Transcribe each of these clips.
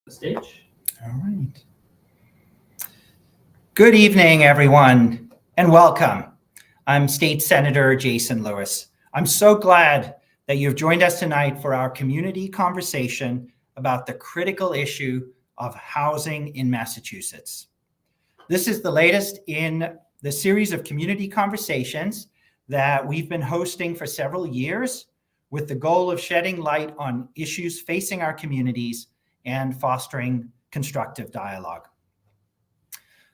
the stage. All right. Good evening, everyone, and welcome. I'm State Senator Jason Lewis. I'm so glad that you've joined us tonight for our community conversation about the critical issue of housing in Massachusetts. This is the latest in the series of community conversations that we've been hosting for several years with the goal of shedding light on issues facing our communities and fostering constructive dialogue.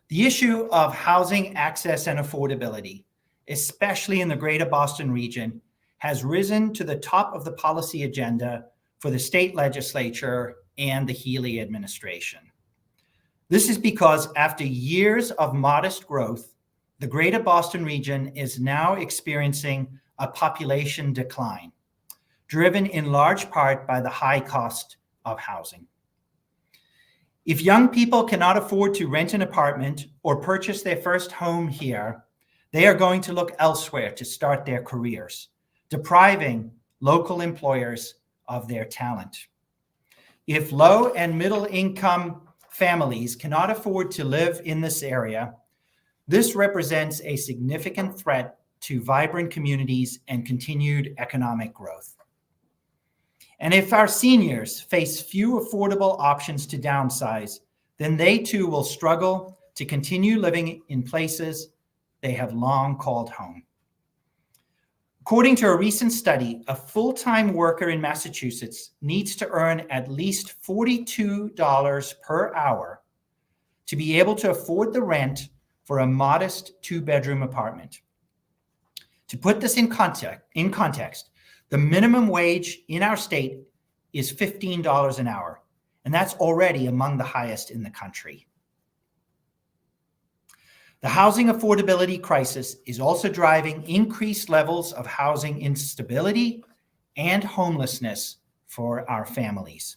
The issue of housing access and affordability, especially in the greater Boston region, has risen to the top of the policy agenda for the state legislature and the Healey administration. This is because after years of modest growth, the greater Boston region is now experiencing a population decline, driven in large part by the high cost of housing. If young people cannot afford to rent an apartment or purchase their first home here, they are going to look elsewhere to start their careers, depriving local employers of their talent. If low and middle income families cannot afford to live in this area, this represents a significant threat to vibrant communities and continued economic growth. And if our seniors face few affordable options to downsize, then they too will struggle to continue living in places they have long called home. According to a recent study, a full-time worker in Massachusetts needs to earn at least $42 per hour to be able to afford the rent for a modest two-bedroom apartment. To put this in context, the minimum wage in our state is $15 an hour, and that's already among the highest in the country. The housing affordability crisis is also driving increased levels of housing instability and homelessness for our families.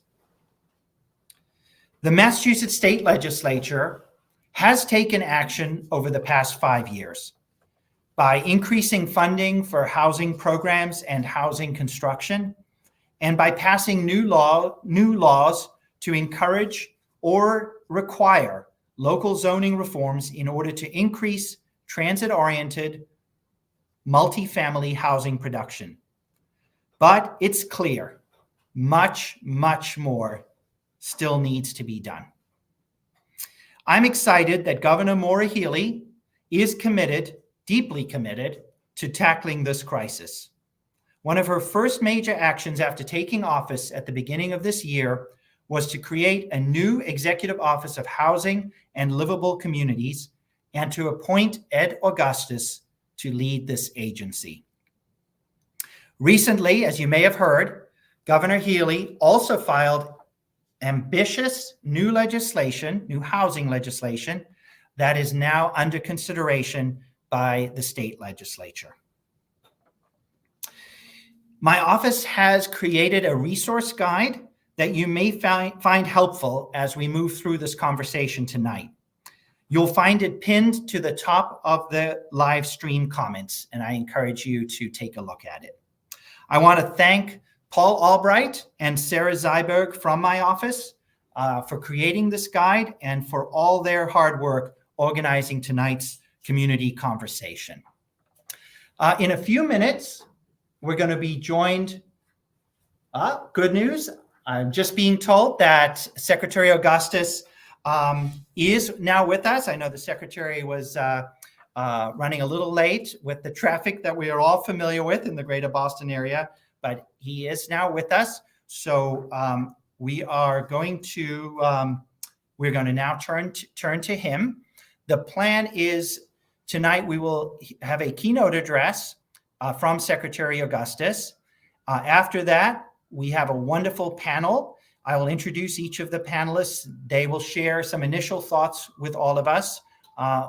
The Massachusetts State Legislature has taken action over the past 5 years by increasing funding for housing programs and housing construction, and by passing new laws to encourage or require local zoning reforms in order to increase transit-oriented multifamily housing production. But it's clear, much, much more still needs to be done. I'm excited that Governor Maura Healey is deeply committed to tackling this crisis. One of her first major actions after taking office at the beginning of this year was to create a new Executive Office of Housing and Livable Communities and to appoint Ed Augustus to lead this agency. Recently, as you may have heard, Governor Healey also filed ambitious new housing legislation that is now under consideration by the state legislature. My office has created a resource guide that you may find helpful as we move through this conversation tonight. You'll find it pinned to the top of the live stream comments, and I encourage you to take a look at it. I want to thank Paul Albright and Sarah Zyberg from my office for creating this guide and for all their hard work organizing tonight's community conversation. In a few minutes, we're going to be joined, good news, I'm just being told that Secretary Augustus is now with us. I know the Secretary was running a little late with the traffic that we are all familiar with in the greater Boston area, but he is now with us. So we're going to now turn to him. The plan is tonight we will have a keynote address from Secretary Augustus. After that, we have a wonderful panel. I will introduce each of the panelists. They will share some initial thoughts with all of us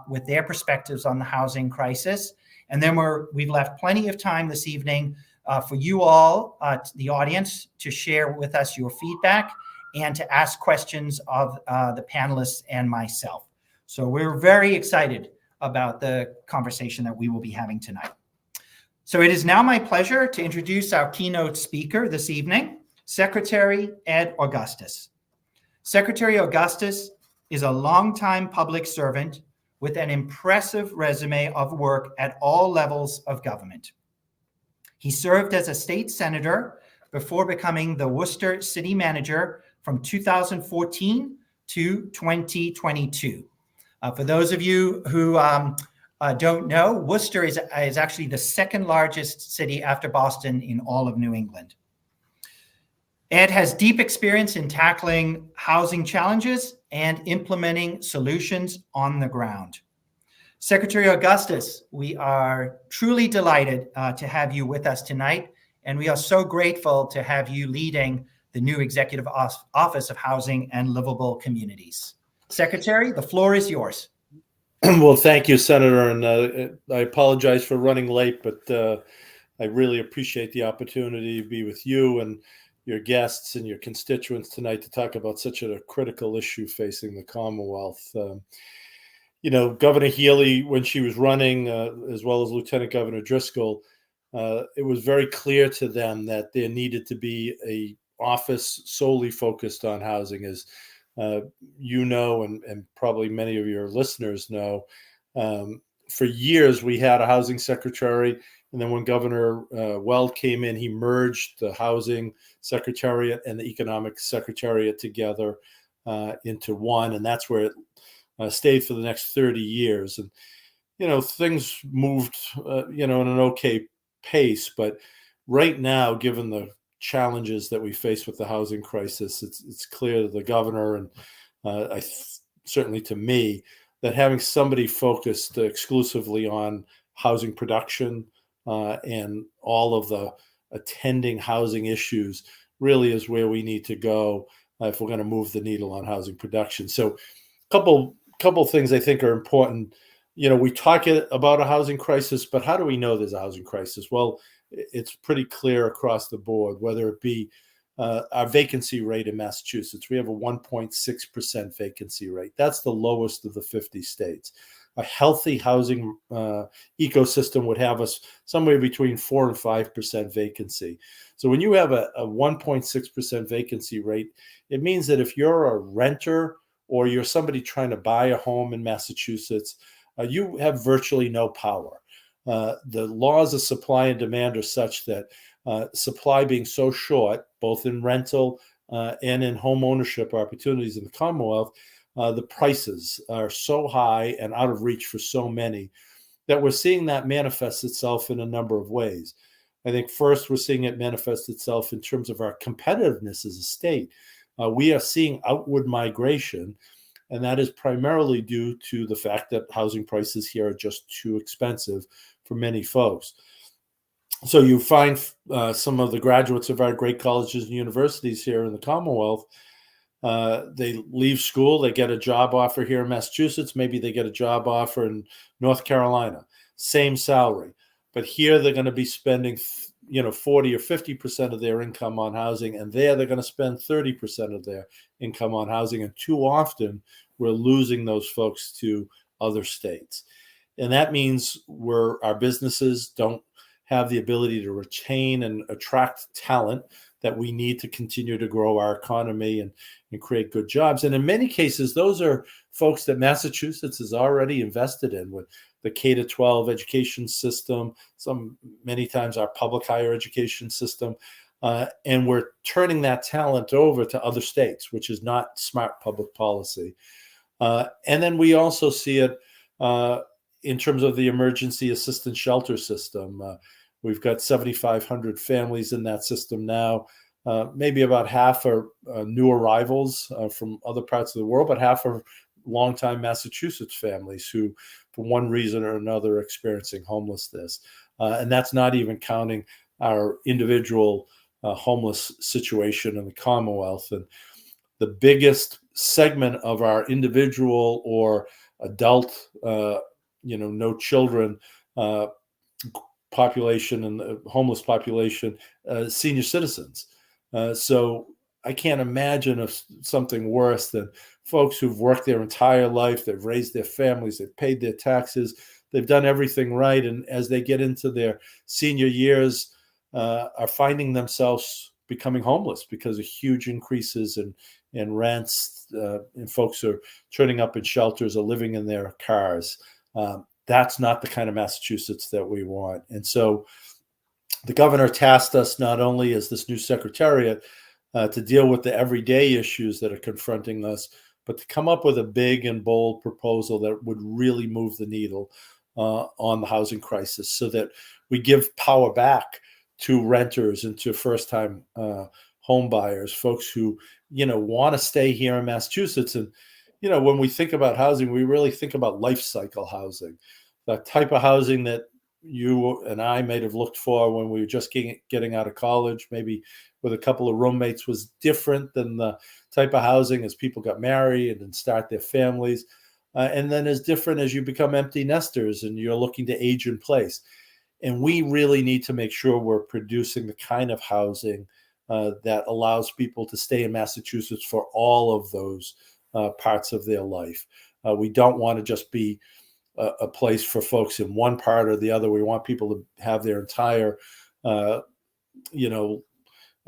with their perspectives on the housing crisis. And then we've left plenty of time this evening for you all, the audience, to share with us your feedback and to ask questions of the panelists and myself. So we're very excited about the conversation that we will be having tonight. So it is now my pleasure to introduce our keynote speaker this evening, Secretary Ed Augustus. Secretary Augustus is a longtime public servant with an impressive resume of work at all levels of government. He served as a state senator before becoming the Worcester city manager from 2014 to 2022. For those of you who don't know, Worcester is actually the second largest city after Boston in all of New England. Ed has deep experience in tackling housing challenges and implementing solutions on the ground. Secretary Augustus, we are truly delighted to have you with us tonight, and we are so grateful to have you leading the new Executive Office of Housing and Livable Communities. Secretary, the floor is yours. Well, thank you, Senator, and I apologize for running late, but I really appreciate the opportunity to be with you and your guests and your constituents tonight to talk about such a critical issue facing the Commonwealth. Governor Healy, when she was running, as well as Lieutenant Governor Driscoll, it was very clear to them that there needed to be an office solely focused on housing. As you know, and probably many of your listeners know, for years we had a housing secretary, and then when Governor Weld came in, he merged the housing secretariat and the economic secretariat together into one, and that's where it stayed for the next 30 years. And things moved in an okay pace, but right now, given the challenges that we face with the housing crisis, it's clear to the governor and certainly to me that having somebody focused exclusively on housing production and all of the attending housing issues really is where we need to go if we're going to move the needle on housing production. So a couple things I think are important. We talk about a housing crisis, but how do we know there's a housing crisis? Well, it's pretty clear across the board, whether it be our vacancy rate in Massachusetts. We have a 1.6% vacancy rate. That's the lowest of the 50 states. A healthy housing ecosystem would have us somewhere between 4 and 5% vacancy. So when you have a 1.6% vacancy rate, it means that if you're a renter or you're somebody trying to buy a home in Massachusetts, you have virtually no power. The laws of supply and demand are such that supply being so short, both in rental and in home ownership opportunities in the Commonwealth, the prices are so high and out of reach for so many that we're seeing that manifest itself in a number of ways. I think first, we're seeing it manifest itself in terms of our competitiveness as a state. We are seeing outward migration, and that is primarily due to the fact that housing prices here are just too expensive for many folks. So you find some of the graduates of our great colleges and universities here in the Commonwealth, they leave school, they get a job offer here in Massachusetts, maybe they get a job offer in North Carolina, same salary. But here they're going to be spending 40 or 50% of their income on housing, and there they're going to spend 30% of their income on housing. And too often we're losing those folks to other states. And that means our businesses don't have the ability to retain and attract talent that we need to continue to grow our economy and create good jobs. And in many cases, those are folks that Massachusetts has already invested in with the K-12 education system, many times our public higher education system. And we're turning that talent over to other states, which is not smart public policy. And then we also see it in terms of the emergency assistance shelter system. We've got 7,500 families in that system now. Maybe about half are new arrivals from other parts of the world, but half are longtime Massachusetts families who, for one reason or another, are experiencing homelessness. And that's not even counting our individual homeless situation in the Commonwealth. And the biggest segment of our individual or adult, no children population and the homeless population, senior citizens. So I can't imagine of something worse than folks who've worked their entire life, they've raised their families, they've paid their taxes, they've done everything right. And as they get into their senior years, are finding themselves becoming homeless because of huge increases and rents, and folks are turning up in shelters or living in their cars. That's not the kind of Massachusetts that we want. And so the governor tasked us, not only as this new secretariat, to deal with the everyday issues that are confronting us, but to come up with a big and bold proposal that would really move the needle on the housing crisis, so that we give power back to renters and to first-time home buyers, folks who, want to stay here in Massachusetts. And, when we think about housing, we really think about life cycle housing, the type of housing that you and I might have looked for when we were just getting out of college, maybe with a couple of roommates, was different than the type of housing as people got married and start their families. And then as different as you become empty nesters and you're looking to age in place. And we really need to make sure we're producing the kind of housing that allows people to stay in Massachusetts for all of those parts of their life. We don't want to just be a place for folks in one part or the other. We want people to have their entire,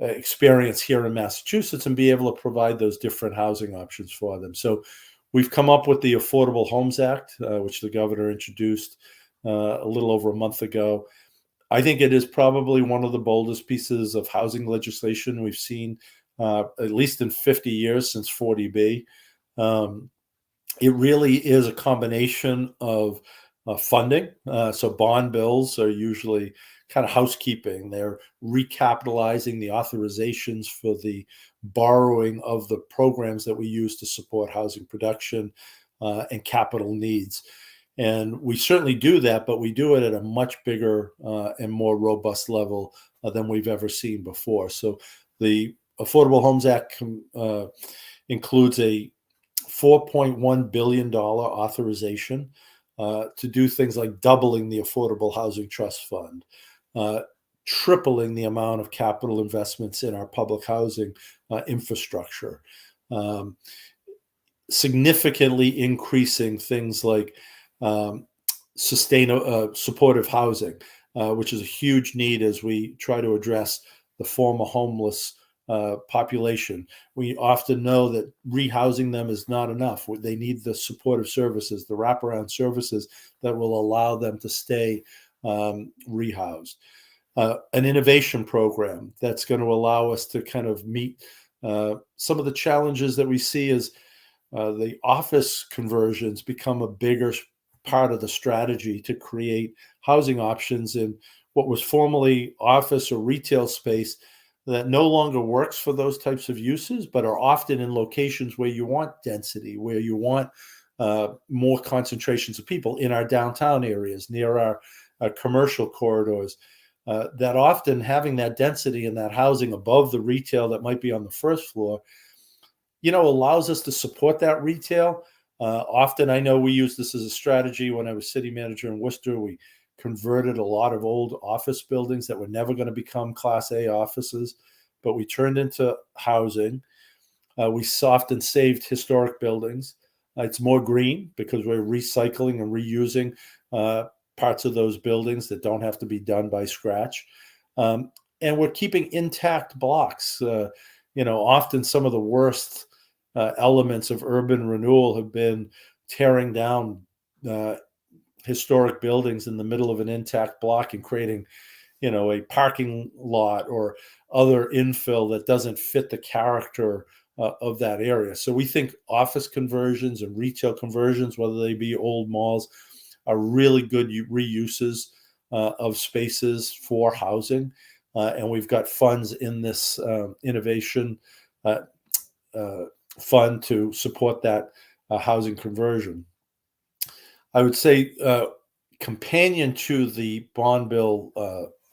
experience here in Massachusetts and be able to provide those different housing options for them. So we've come up with the Affordable Homes Act, which the governor introduced a little over a month ago. I think it is probably one of the boldest pieces of housing legislation we've seen, at least in 50 years since 40B. It really is a combination of funding. So bond bills are usually kind of housekeeping. They're recapitalizing the authorizations for the borrowing of the programs that we use to support housing production and capital needs. And we certainly do that, but we do it at a much bigger and more robust level than we've ever seen before. So the Affordable Homes Act includes a $4.1 billion authorization to do things like doubling the Affordable Housing Trust Fund, tripling the amount of capital investments in our public housing infrastructure, significantly increasing things like supportive housing, which is a huge need as we try to address the former homeless population. We often know that rehousing them is not enough. They need the supportive services, the wraparound services that will allow them to stay rehoused. An innovation program that's going to allow us to kind of meet some of the challenges that we see as the office conversions become a bigger part of the strategy to create housing options in what was formerly office or retail space that no longer works for those types of uses, but are often in locations where you want density, where you want more concentrations of people in our downtown areas, near our commercial corridors, that often having that density and that housing above the retail that might be on the first floor, allows us to support that retail. Often, I know we use this as a strategy. When I was city manager in Worcester, we converted a lot of old office buildings that were never going to become Class A offices, but we turned into housing. We often saved historic buildings. It's more green because we're recycling and reusing parts of those buildings that don't have to be done by scratch. And we're keeping intact blocks. Often some of the worst elements of urban renewal have been tearing down historic buildings in the middle of an intact block and creating, a parking lot or other infill that doesn't fit the character of that area. So we think office conversions and retail conversions, whether they be old malls, are really good reuses of spaces for housing. And we've got funds in this innovation fund to support that housing conversion. I would say companion to the bond bill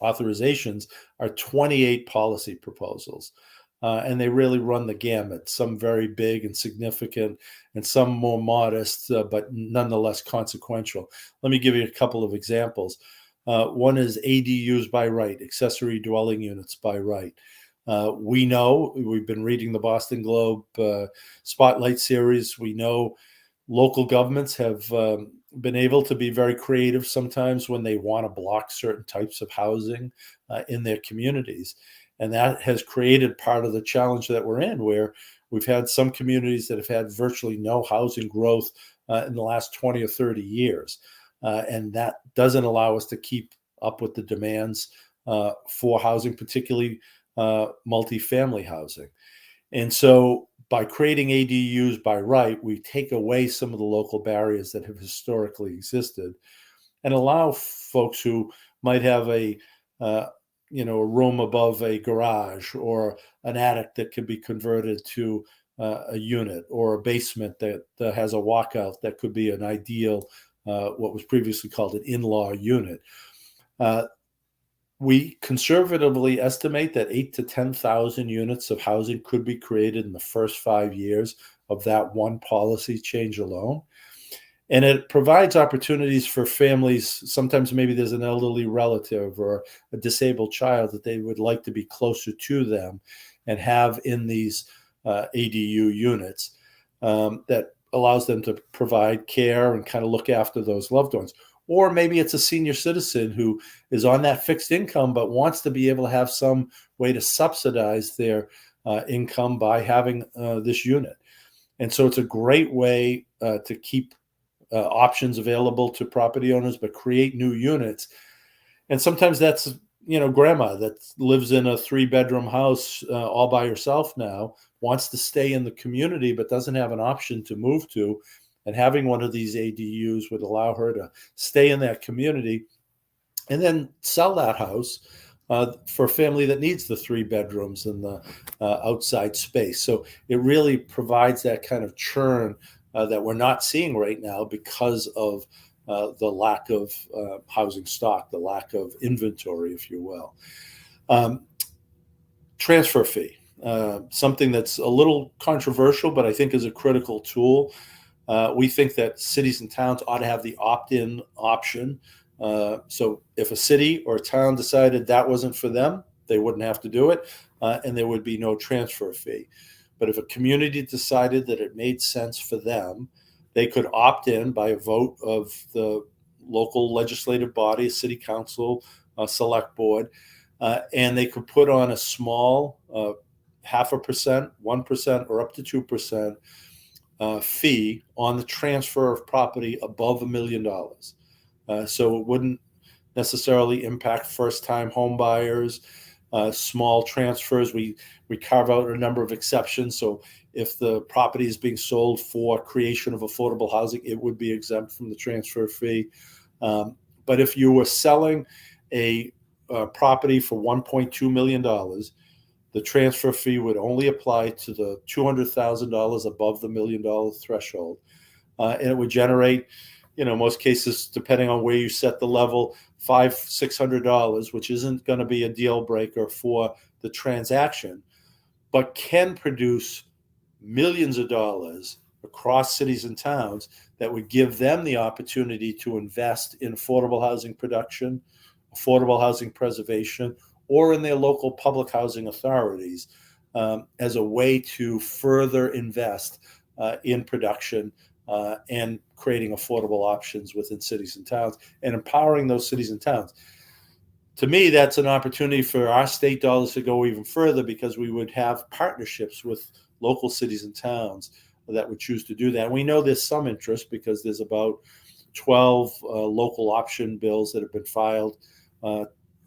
authorizations are 28 policy proposals. And they really run the gamut, some very big and significant and some more modest, but nonetheless consequential. Let me give you a couple of examples. One is ADUs by right, accessory dwelling units by right. We know, we've been reading the Boston Globe Spotlight series. We know local governments have been able to be very creative sometimes when they want to block certain types of housing in their communities. And that has created part of the challenge that we're in, where we've had some communities that have had virtually no housing growth in the last 20 or 30 years. And that doesn't allow us to keep up with the demands for housing, particularly multifamily housing. And so by creating ADUs by right, we take away some of the local barriers that have historically existed and allow folks who might have a room above a garage or an attic that could be converted to a unit, or a basement that has a walkout that could be an ideal, what was previously called an in-law unit. We conservatively estimate that 8,000 to 10,000 units of housing could be created in the first 5 years of that one policy change alone. And it provides opportunities for families. Sometimes maybe there's an elderly relative or a disabled child that they would like to be closer to them and have in these ADU units that allows them to provide care and kind of look after those loved ones. Or maybe it's a senior citizen who is on that fixed income but wants to be able to have some way to subsidize their income by having this unit. And so it's a great way to keep options available to property owners, but create new units. And sometimes that's, grandma that lives in a 3-bedroom house all by herself now, wants to stay in the community, but doesn't have an option to move to. And having one of these ADUs would allow her to stay in that community and then sell that house for a family that needs the 3 bedrooms and the outside space. So it really provides that kind of churn that we're not seeing right now because of the lack of housing stock, the lack of inventory, if you will. Transfer fee, something that's a little controversial, but I think is a critical tool. We think that cities and towns ought to have the opt-in option. So if a city or a town decided that wasn't for them, they wouldn't have to do it, and there would be no transfer fee. But if a community decided that it made sense for them, they could opt in by a vote of the local legislative body, city council, select board, and they could put on a small 0.5%, 1%, or up to 2% fee on the transfer of property above $1 million. So it wouldn't necessarily impact first-time home buyers. Small transfers, we carve out a number of exceptions. So if the property is being sold for creation of affordable housing, it would be exempt from the transfer fee. But if you were selling a property for $1.2 million, the transfer fee would only apply to the $200,000 above the $1 million threshold. And it would generate, most cases, depending on where you set the level, $500-$600, which isn't going to be a deal breaker for the transaction, but can produce millions of dollars across cities and towns that would give them the opportunity to invest in affordable housing production, affordable housing preservation, or in their local public housing authorities as a way to further invest in production and creating affordable options within cities and towns and empowering those cities and towns. To me, that's an opportunity for our state dollars to go even further, because we would have partnerships with local cities and towns that would choose to do that. And we know there's some interest because there's about 12 local option bills that have been filed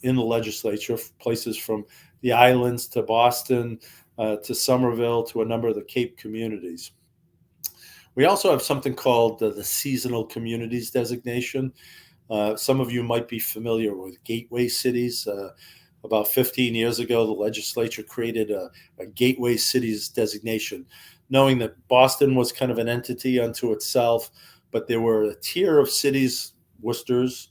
in the legislature, places from the islands to Boston to Somerville to a number of the Cape communities. We also have something called the seasonal communities designation. Some of you might be familiar with gateway cities. About 15 years ago, the legislature created a gateway cities designation, knowing that Boston was kind of an entity unto itself, but there were a tier of cities, Worcester's,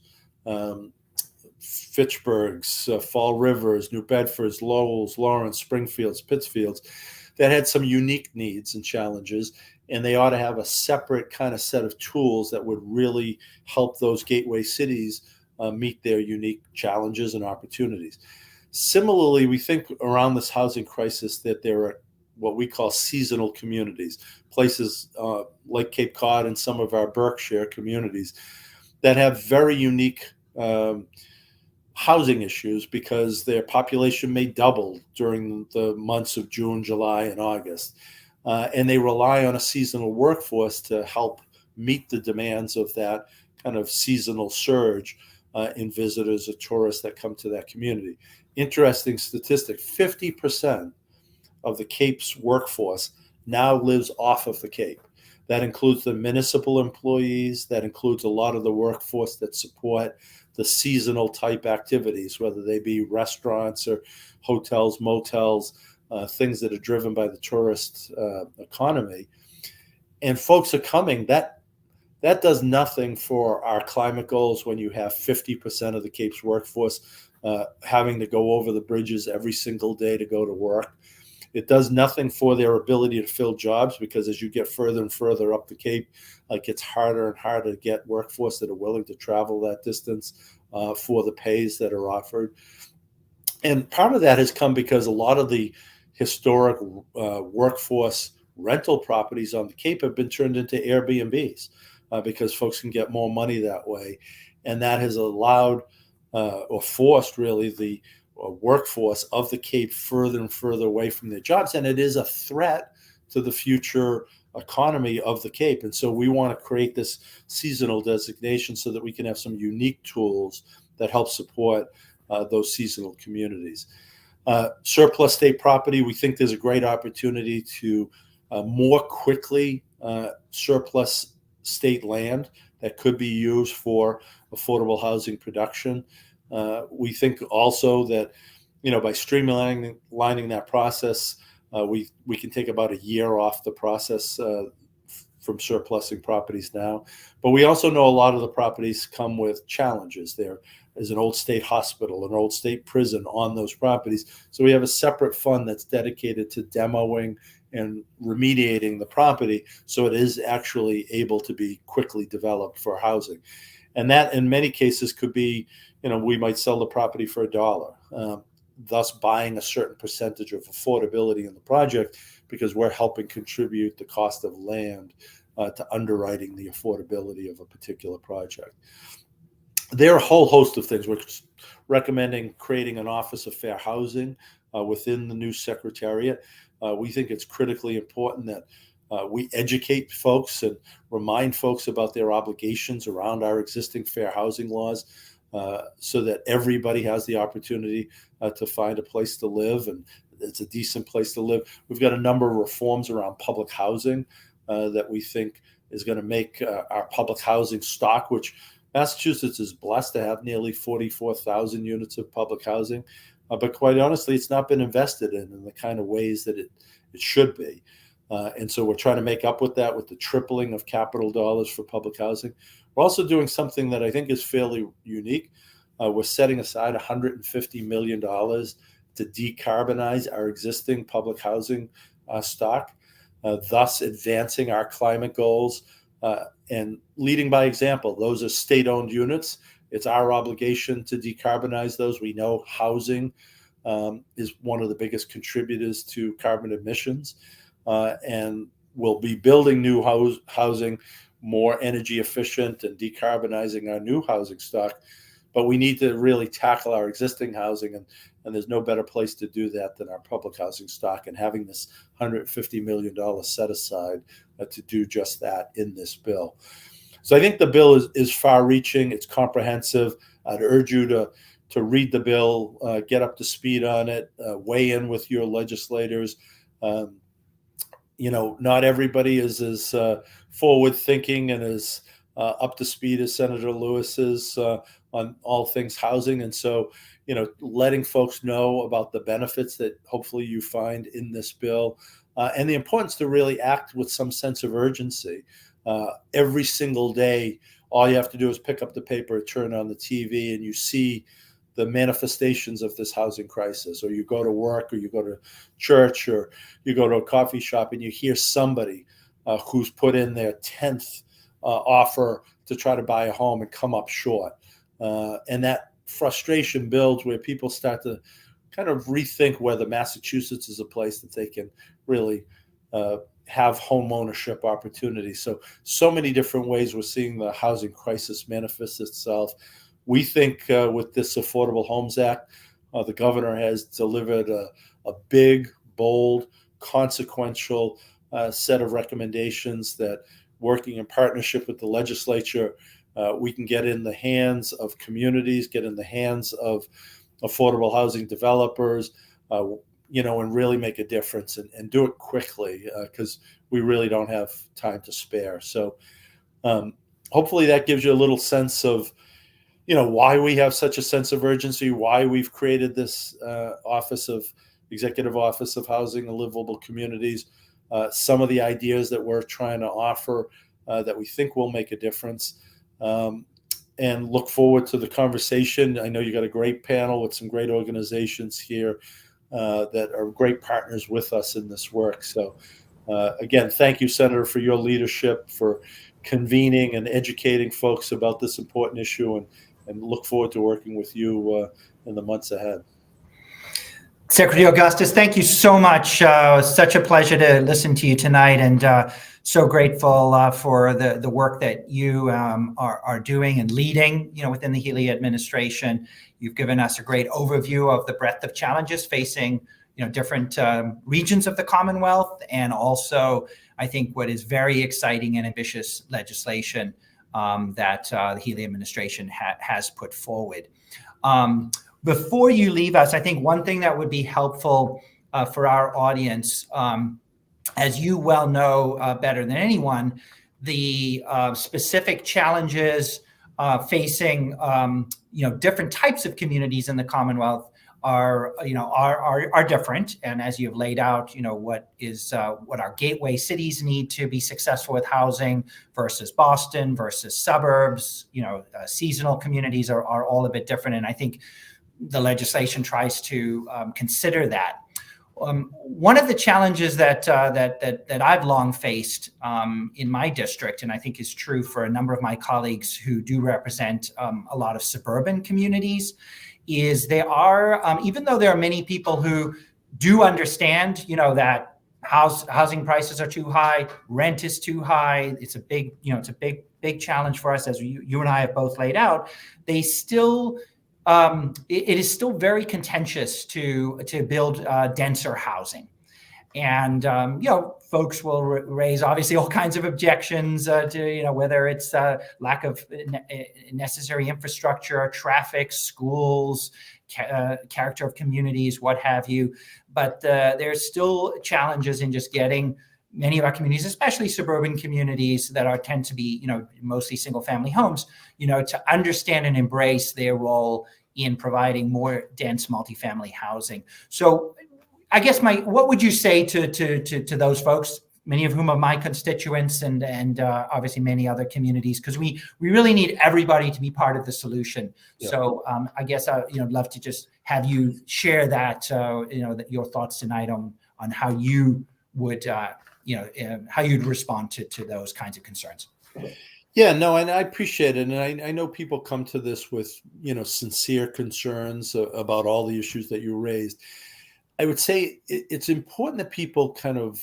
Fitchburg's, Fall Rivers, New Bedford's, Lowell's, Lawrence, Springfield's, Pittsfield's, that had some unique needs and challenges, and they ought to have a separate kind of set of tools that would really help those gateway cities meet their unique challenges and opportunities. Similarly, we think around this housing crisis that there are what we call seasonal communities, places like Cape Cod and some of our Berkshire communities that have very unique housing issues because their population may double during the months of June, July, and August. And they rely on a seasonal workforce to help meet the demands of that kind of seasonal surge in visitors or tourists that come to that community. Interesting statistic, 50% of the Cape's workforce now lives off of the Cape. That includes the municipal employees, that includes a lot of the workforce that support the seasonal type activities, whether they be restaurants or hotels, motels, things that are driven by the tourist economy. And folks are coming. That does nothing for our climate goals when you have 50% of the Cape's workforce having to go over the bridges every single day to go to work. It does nothing for their ability to fill jobs because as you get further and further up the Cape, it gets harder and harder to get workforce that are willing to travel that distance for the pays that are offered. And part of that has come because a lot of the historic workforce rental properties on the Cape have been turned into Airbnbs because folks can get more money that way. And that has allowed or forced really the workforce of the Cape further and further away from their jobs. And it is a threat to the future economy of the Cape. And so we want to create this seasonal designation so that we can have some unique tools that help support those seasonal communities. Surplus state property, we think there's a great opportunity to more quickly surplus state land that could be used for affordable housing production. We think also that, by streamlining that process, we can take about a year off the process from surplusing properties now. But we also know a lot of the properties come with challenges. There is an old state hospital, an old state prison on those properties. So we have a separate fund that's dedicated to demoing and remediating the property so it is actually able to be quickly developed for housing. And that in many cases could be, we might sell the property for $1, thus buying a certain percentage of affordability in the project because we're helping contribute the cost of land to underwriting the affordability of a particular project. There are a whole host of things. We're recommending creating an Office of Fair Housing within the new Secretariat. We think it's critically important that we educate folks and remind folks about their obligations around our existing fair housing laws so that everybody has the opportunity to find a place to live and it's a decent place to live. We've got a number of reforms around public housing that we think is going to make our public housing stock, which Massachusetts is blessed to have nearly 44,000 units of public housing. But quite honestly, it's not been invested in the kind of ways that it should be. And so we're trying to make up with that with the tripling of capital dollars for public housing. We're also doing something that I think is fairly unique. We're setting aside $150 million to decarbonize our existing public housing stock, thus advancing our climate goals and leading by example. Those are state-owned units. It's our obligation to decarbonize those. We know housing is one of the biggest contributors to carbon emissions, and we'll be building new housing, more energy efficient and decarbonizing our new housing stock. But we need to really tackle our existing housing, and there's no better place to do that than our public housing stock, and having this $150 million set aside to do just that in this bill. So I think the bill is far-reaching. It's comprehensive. I'd urge you to read the bill, get up to speed on it, weigh in with your legislators. Not everybody is as forward-thinking and as up to speed as Senator Lewis is on all things housing. And so, letting folks know about the benefits that hopefully you find in this bill and the importance to really act with some sense of urgency. Every single day, all you have to do is pick up the paper, turn on the TV, and you see the manifestations of this housing crisis. Or you go to work, or you go to church, or you go to a coffee shop, and you hear somebody who's put in their 10th offer to try to buy a home and come up short. And that frustration builds where people start to kind of rethink whether Massachusetts is a place that they can really have home ownership opportunities. So many different ways we're seeing the housing crisis manifest itself. We think with this Affordable Homes Act, the governor has delivered a big, bold, consequential set of recommendations that, working in partnership with the legislature, we can get in the hands of communities, get in the hands of affordable housing developers, and really make a difference and do it quickly, because we really don't have time to spare. So hopefully that gives you a little sense of, why we have such a sense of urgency, why we've created this Executive Office of Housing and Livable Communities, some of the ideas that we're trying to offer that we think will make a difference, and look forward to the conversation. I know you got a great panel with some great organizations here that are great partners with us in this work. So again, thank you, Senator, for your leadership, for convening and educating folks about this important issue, and look forward to working with you in the months ahead. Secretary Augustus, thank you so much. Such a pleasure to listen to you tonight, and so grateful for the work that you are doing and leading, within the Healy administration. You've given us a great overview of the breadth of challenges facing, different regions of the Commonwealth, and also, I think, what is very exciting and ambitious legislation that the Healy administration has put forward. Before you leave us, I think one thing that would be helpful for our audience, as you well know better than anyone, the specific challenges facing different types of communities in the Commonwealth are different. And as you've laid out, what our gateway cities need to be successful with housing versus Boston versus suburbs, seasonal communities are all a bit different. And I think the legislation tries to consider that. One of the challenges that I've long faced in my district, and I think is true for a number of my colleagues who do represent a lot of suburban communities, is there are, even though there are many people who do understand, that housing prices are too high, rent is too high, it's a big challenge for us, as you and I have both laid out, they still. It is still very contentious to build denser housing, and folks will raise obviously all kinds of objections to whether it's lack of necessary infrastructure, traffic, schools, character of communities, what have you. But there's still challenges in just getting many of our communities, especially suburban communities that tend to be, mostly single family homes, to understand and embrace their role in providing more dense multifamily housing. So I guess what would you say to those folks, many of whom are my constituents and obviously many other communities, because we really need everybody to be part of the solution. Yeah. So I guess I'd love to just have you share that, your thoughts tonight on how you would how you'd respond to those kinds of concerns. Yeah, no, and I appreciate it. And I know people come to this with, sincere concerns about all the issues that you raised. I would say it's important that people kind of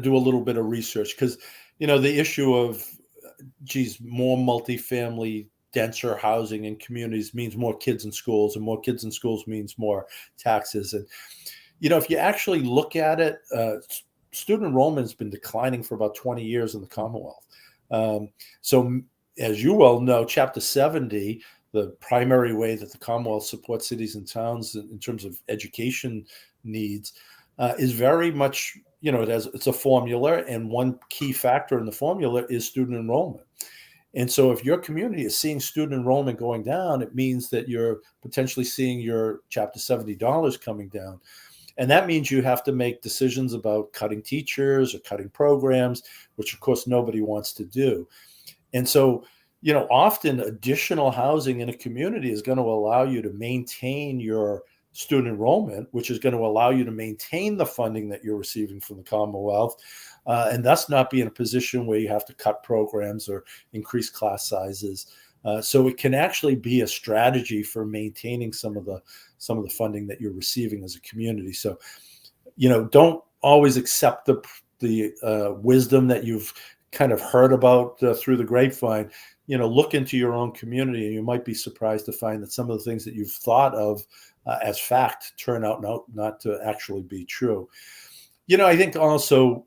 do a little bit of research, because, the issue of, more multifamily, denser housing in communities means more kids in schools, and more kids in schools means more taxes. And, if you actually look at it, student enrollment has been declining for about 20 years in the Commonwealth. So as you well know, Chapter 70, the primary way that the Commonwealth supports cities and towns in terms of education needs, is very much, it's a formula, and one key factor in the formula is student enrollment. And so if your community is seeing student enrollment going down, it means that you're potentially seeing your Chapter 70 dollars coming down. And that means you have to make decisions about cutting teachers or cutting programs, which of course nobody wants to do. And so, often additional housing in a community is going to allow you to maintain your student enrollment, which is going to allow you to maintain the funding that you're receiving from the Commonwealth, and thus not be in a position where you have to cut programs or increase class sizes. So it can actually be a strategy for maintaining some of the funding that you're receiving as a community. So, don't always accept the wisdom that you've kind of heard about through the grapevine. Look into your own community, and you might be surprised to find that some of the things that you've thought of as fact turn out not to actually be true. I think also,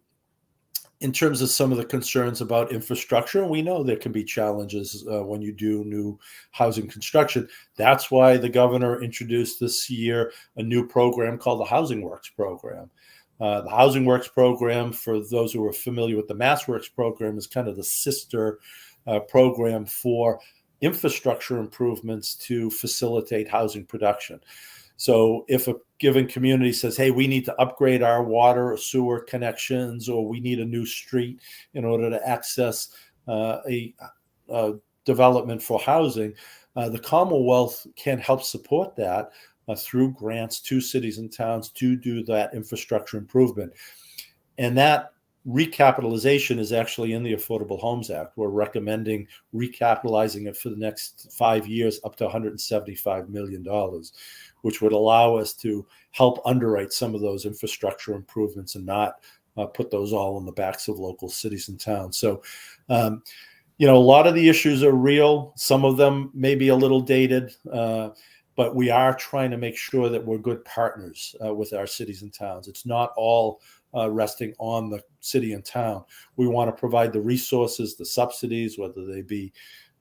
in terms of some of the concerns about infrastructure, we know there can be challenges when you do new housing construction. That's why the governor introduced this year a new program called the Housing Works program. The Housing Works program, for those who are familiar with the MassWorks program, is kind of the sister program for infrastructure improvements to facilitate housing production. So if a given community says, hey, we need to upgrade our water or sewer connections, or we need a new street in order to access a development for housing, the Commonwealth can help support that through grants to cities and towns to do that infrastructure improvement. And that recapitalization is actually in the Affordable Homes Act. We're recommending recapitalizing it for the next 5 years up to $175 million, which would allow us to help underwrite some of those infrastructure improvements and not put those all on the backs of local cities and towns. So, a lot of the issues are real. Some of them may be a little dated, but we are trying to make sure that we're good partners with our cities and towns. It's not all resting on the city and town. We want to provide the resources, the subsidies, whether they be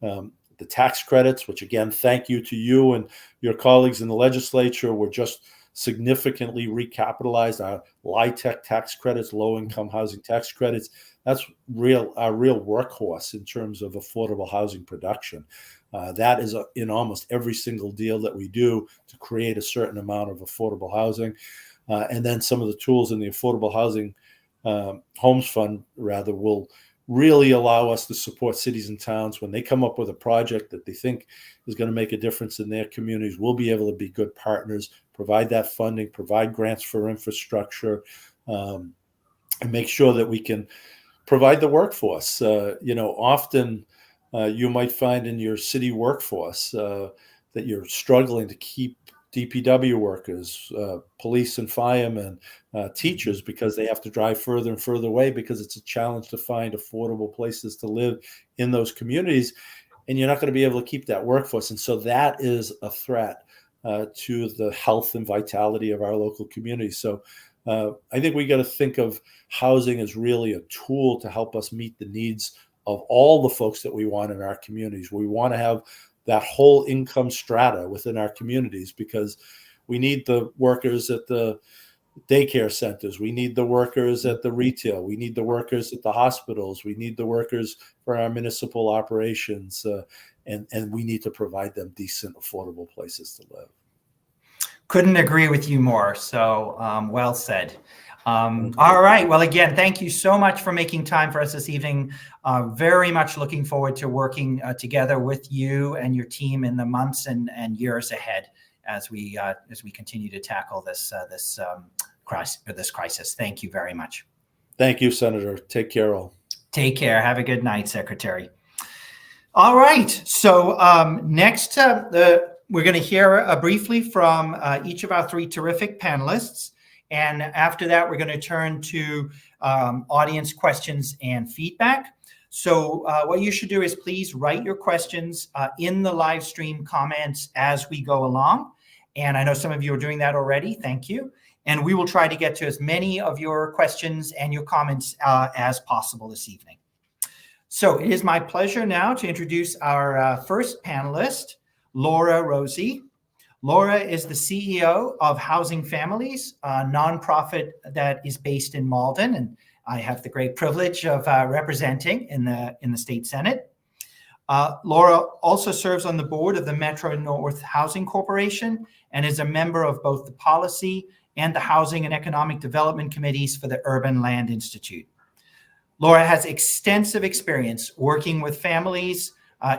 the tax credits, which again, thank you to you and your colleagues in the legislature. We're just significantly recapitalized our LIHTC tax credits, low-income housing tax credits. That's our real workhorse in terms of affordable housing production. That is in almost every single deal that we do to create a certain amount of affordable housing. And then some of the tools in the Affordable Housing Homes Fund, will really allow us to support cities and towns when they come up with a project that they think is going to make a difference in their communities. We'll be able to be good partners, provide that funding, provide grants for infrastructure, and make sure that we can provide the workforce. Often you might find in your city workforce that you're struggling to keep DPW workers, police and firemen, teachers, because they have to drive further and further away because it's a challenge to find affordable places to live in those communities. And you're not going to be able to keep that workforce. And so that is a threat to the health and vitality of our local communities. So I think we got to think of housing as really a tool to help us meet the needs of all the folks that we want in our communities. We want to have that whole income strata within our communities, because we need the workers at the daycare centers. We need the workers at the retail. We need the workers at the hospitals. We need the workers for our municipal operations. And we need to provide them decent, affordable places to live. Couldn't agree with you more. So well said. All right. Well, again, thank you so much for making time for us this evening. Very much looking forward to working together with you and your team in the months and years ahead as we continue to tackle this crisis. Thank you very much. Thank you, Senator. Take care, all. Take care. Have a good night, Secretary. All right. So next, we're going to hear briefly from each of our three terrific panelists. And after that, we're going to turn to audience questions and feedback. So what you should do is please write your questions in the live stream comments as we go along. And I know some of you are doing that already. Thank you. And we will try to get to as many of your questions and your comments as possible this evening. So it is my pleasure now to introduce our first panelist, Laura Rosi. Laura is the CEO of Housing Families, a nonprofit that is based in Malden, and I have the great privilege of representing in the State Senate. Laura also serves on the board of the Metro North Housing Corporation and is a member of both the Policy and the Housing and Economic Development Committees for the Urban Land Institute. Laura has extensive experience working with families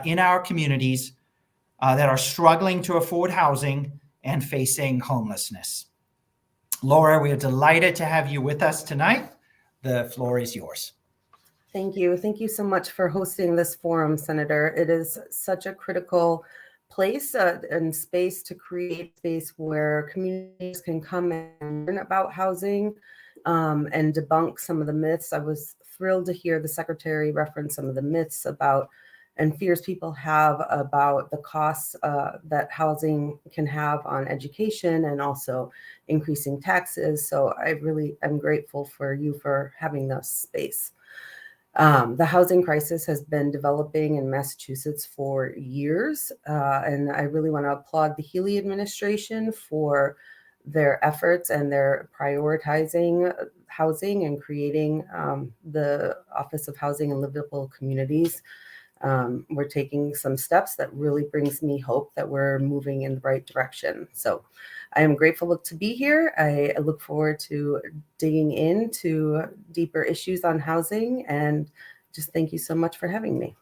in our communities that are struggling to afford housing and facing homelessness. Laura, we are delighted to have you with us tonight. The floor is yours. Thank you. Thank you so much for hosting this forum, Senator. It is such a critical place and space to create space where communities can come and learn about housing and debunk some of the myths. I was thrilled to hear the Secretary reference some of the myths about and fears people have about the costs that housing can have on education and also increasing taxes. So I really am grateful for you for having this space. The housing crisis has been developing in Massachusetts for years, and I really want to applaud the Healy administration for their efforts and their prioritizing housing and creating the Office of Housing and Livable Communities. We're taking some steps that really brings me hope that we're moving in the right direction. So I am grateful to be here. I look forward to digging into deeper issues on housing, and just thank you so much for having me.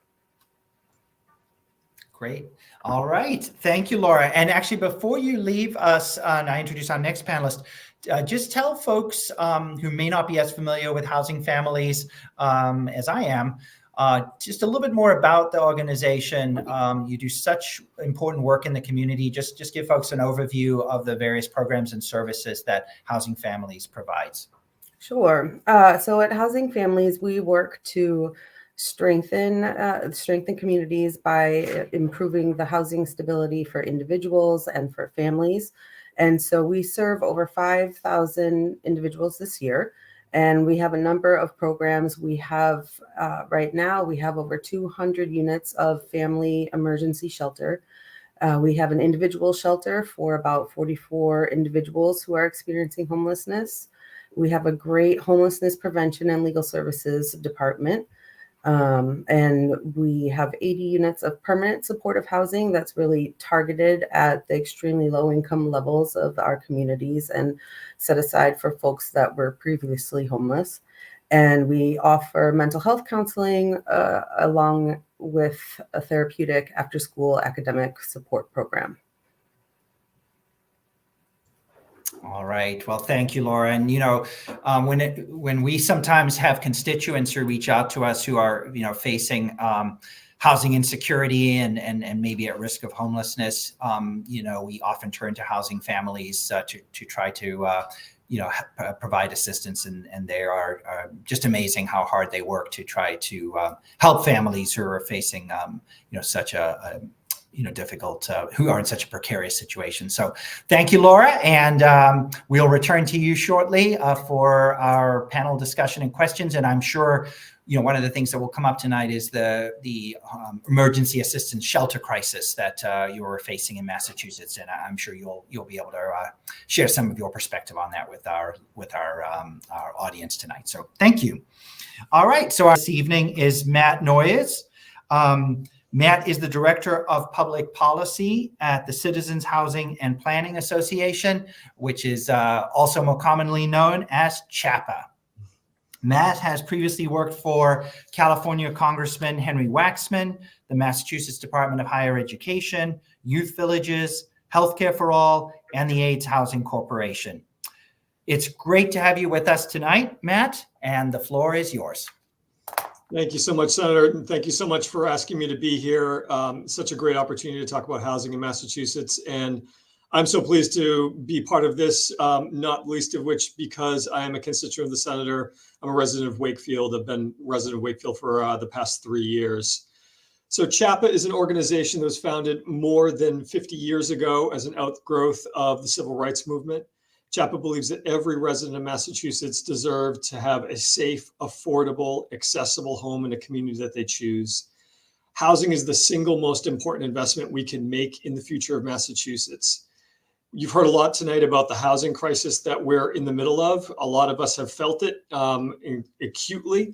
Great. All right. Thank you, Laura. And actually, before you leave us, and I introduce our next panelist, just tell folks who may not be as familiar with Housing Families as I am, just a little bit more about the organization. You do such important work in the community. Just give folks an overview of the various programs and services that Housing Families provides. Sure. So at Housing Families, we work to strengthen communities by improving the housing stability for individuals and for families. And so we serve over 5,000 individuals this year. And we have a number of programs. We have, right now, we have over 200 units of family emergency shelter. We have an individual shelter for about 44 individuals who are experiencing homelessness. We have a great homelessness prevention and legal services department. And we have 80 units of permanent supportive housing that's really targeted at the extremely low income levels of our communities and set aside for folks that were previously homeless. And we offer mental health counseling along with a therapeutic after school academic support program. All right. Well, thank you, Laura. And, when we sometimes have constituents who reach out to us who are, facing housing insecurity and maybe at risk of homelessness, we often turn to Housing Families to try to, provide assistance. And they are just amazing how hard they work to try to help families who are facing, such a difficult, who are in such a precarious situation. So thank you, Laura. And we'll return to you shortly for our panel discussion and questions. And I'm sure, one of the things that will come up tonight is the emergency assistance shelter crisis that you are facing in Massachusetts. And I'm sure you'll be able to share some of your perspective on that with our audience tonight. So thank you. All right. So this evening is Matt Noyes. Matt is the Director of Public Policy at the Citizens Housing and Planning Association, which is also more commonly known as CHAPA. Matt has previously worked for California Congressman Henry Waxman, the Massachusetts Department of Higher Education, Youth Villages, Healthcare for All, and the AIDS Housing Corporation. It's great to have you with us tonight, Matt, and the floor is yours. Thank you so much, Senator. And thank you so much for asking me to be here. Such a great opportunity to talk about housing in Massachusetts. And I'm so pleased to be part of this, not least of which because I am a constituent of the senator. I'm a resident of Wakefield. I've been resident of Wakefield for the past 3 years. So CHAPA is an organization that was founded more than 50 years ago as an outgrowth of the civil rights movement. CHAPA believes that every resident of Massachusetts deserves to have a safe, affordable, accessible home in a community that they choose. Housing is the single most important investment we can make in the future of Massachusetts. You've heard a lot tonight about the housing crisis that we're in the middle of. A lot of us have felt it acutely.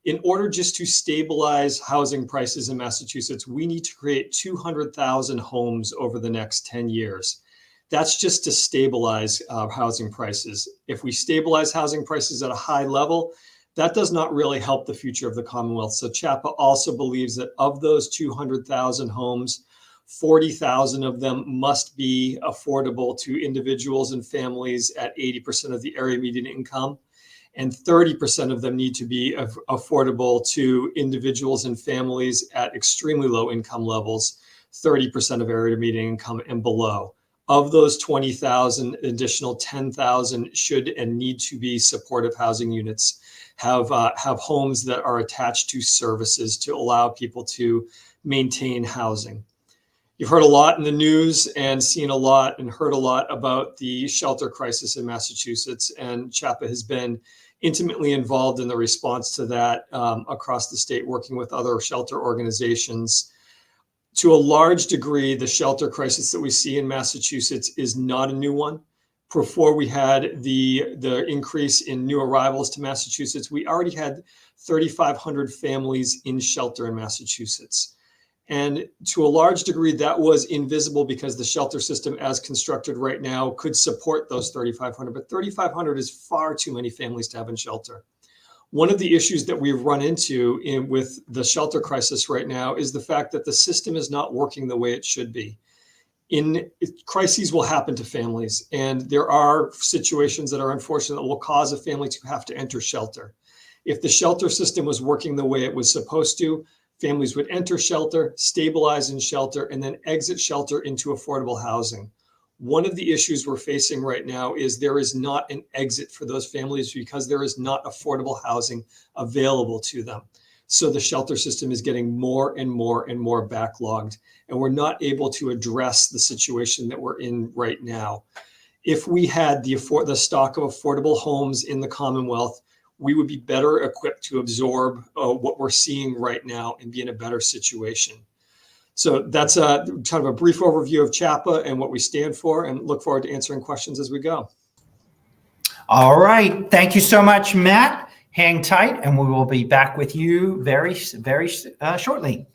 In order just to stabilize housing prices in Massachusetts, we need to create 200,000 homes over the next 10 years. That's just to stabilize housing prices. If we stabilize housing prices at a high level, that does not really help the future of the Commonwealth. So CHAPA also believes that of those 200,000 homes, 40,000 of them must be affordable to individuals and families at 80% of the area median income. and 30% of them need to be affordable to individuals and families at extremely low income levels, 30% of area median income and below. Of those 20,000, additional 10,000 should and need to be supportive housing units, have homes that are attached to services to allow people to maintain housing. You've heard a lot in the news and seen a lot and heard a lot about the shelter crisis in Massachusetts, and CHAPA has been intimately involved in the response to that across the state, working with other shelter organizations. To a large degree, the shelter crisis that we see in Massachusetts is not a new one. Before we had the increase in new arrivals to Massachusetts, we already had 3,500 families in shelter in Massachusetts. And to a large degree, that was invisible because the shelter system as constructed right now could support those 3,500, but 3,500 is far too many families to have in shelter. One of the issues that we've run into with the shelter crisis right now is the fact that the system is not working the way it should be. Crises will happen to families, and there are situations that are unfortunate that will cause a family to have to enter shelter. If the shelter system was working the way it was supposed to, families would enter shelter, stabilize in shelter, and then exit shelter into affordable housing. One of the issues we're facing right now is there is not an exit for those families because there is not affordable housing available to them. So the shelter system is getting more and more and more backlogged, and we're not able to address the situation that we're in right now. If we had the stock of affordable homes in the Commonwealth, we would be better equipped to absorb what we're seeing right now and be in a better situation. So that's kind of a brief overview of CHAPA and what we stand for, and look forward to answering questions as we go. All right. Thank you so much, Matt. Hang tight, and we will be back with you very shortly.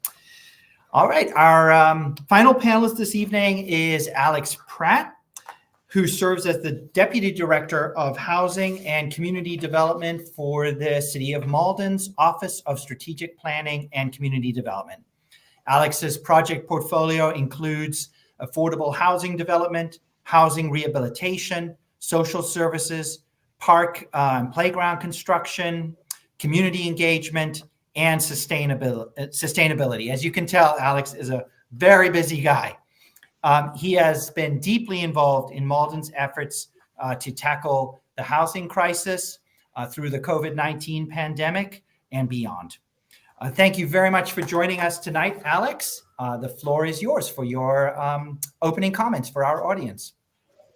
All right. Our final panelist this evening is Alex Pratt, who serves as the Deputy Director of Housing and Community Development for the City of Malden's Office of Strategic Planning and Community Development. Alex's project portfolio includes affordable housing development, housing rehabilitation, social services, park and playground construction, community engagement, and sustainability. As you can tell, Alex is a very busy guy. He has been deeply involved in Malden's efforts to tackle the housing crisis through the COVID-19 pandemic and beyond. Thank you very much for joining us tonight, Alex. The floor is yours for your opening comments for our audience.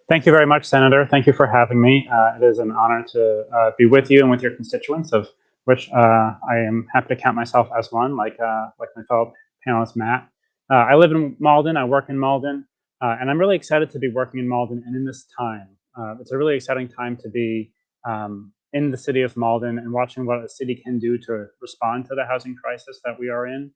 Thank you very much, Senator. Thank you for having me. It is an honor to be with you and with your constituents, of which I am happy to count myself as one, like my fellow panelist, Matt. I live in Malden, I work in Malden, and I'm really excited to be working in Malden and in this time. It's a really exciting time to be in the city of Malden and watching what a city can do to respond to the housing crisis that we are in.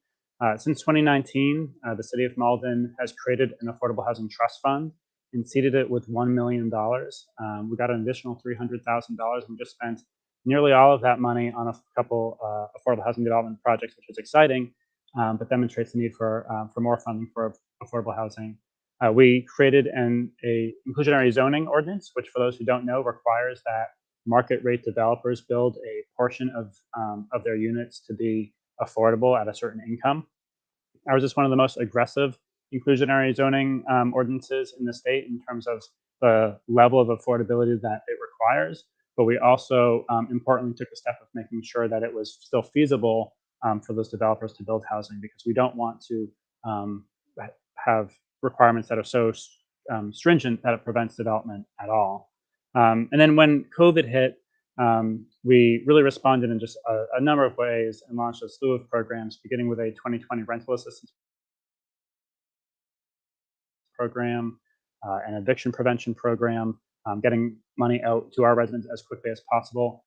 Since 2019, the city of Malden has created an affordable housing trust fund and seeded it with $1 million. We got an additional $300,000, and we just spent nearly all of that money on a couple affordable housing development projects, which is exciting, but demonstrates the need for more funding for affordable housing. We created a inclusionary zoning ordinance, which, for those who don't know, requires that market rate developers build a portion of their units to be affordable at a certain income. Ours is one of the most aggressive inclusionary zoning ordinances in the state in terms of the level of affordability that it requires. But we also importantly took a step of making sure that it was still feasible for those developers to build housing, because we don't want to have requirements that are so stringent that it prevents development at all. And then when COVID hit, we really responded in just a number of ways and launched a slew of programs, beginning with a 2020 rental assistance program, an eviction prevention program, getting money out to our residents as quickly as possible.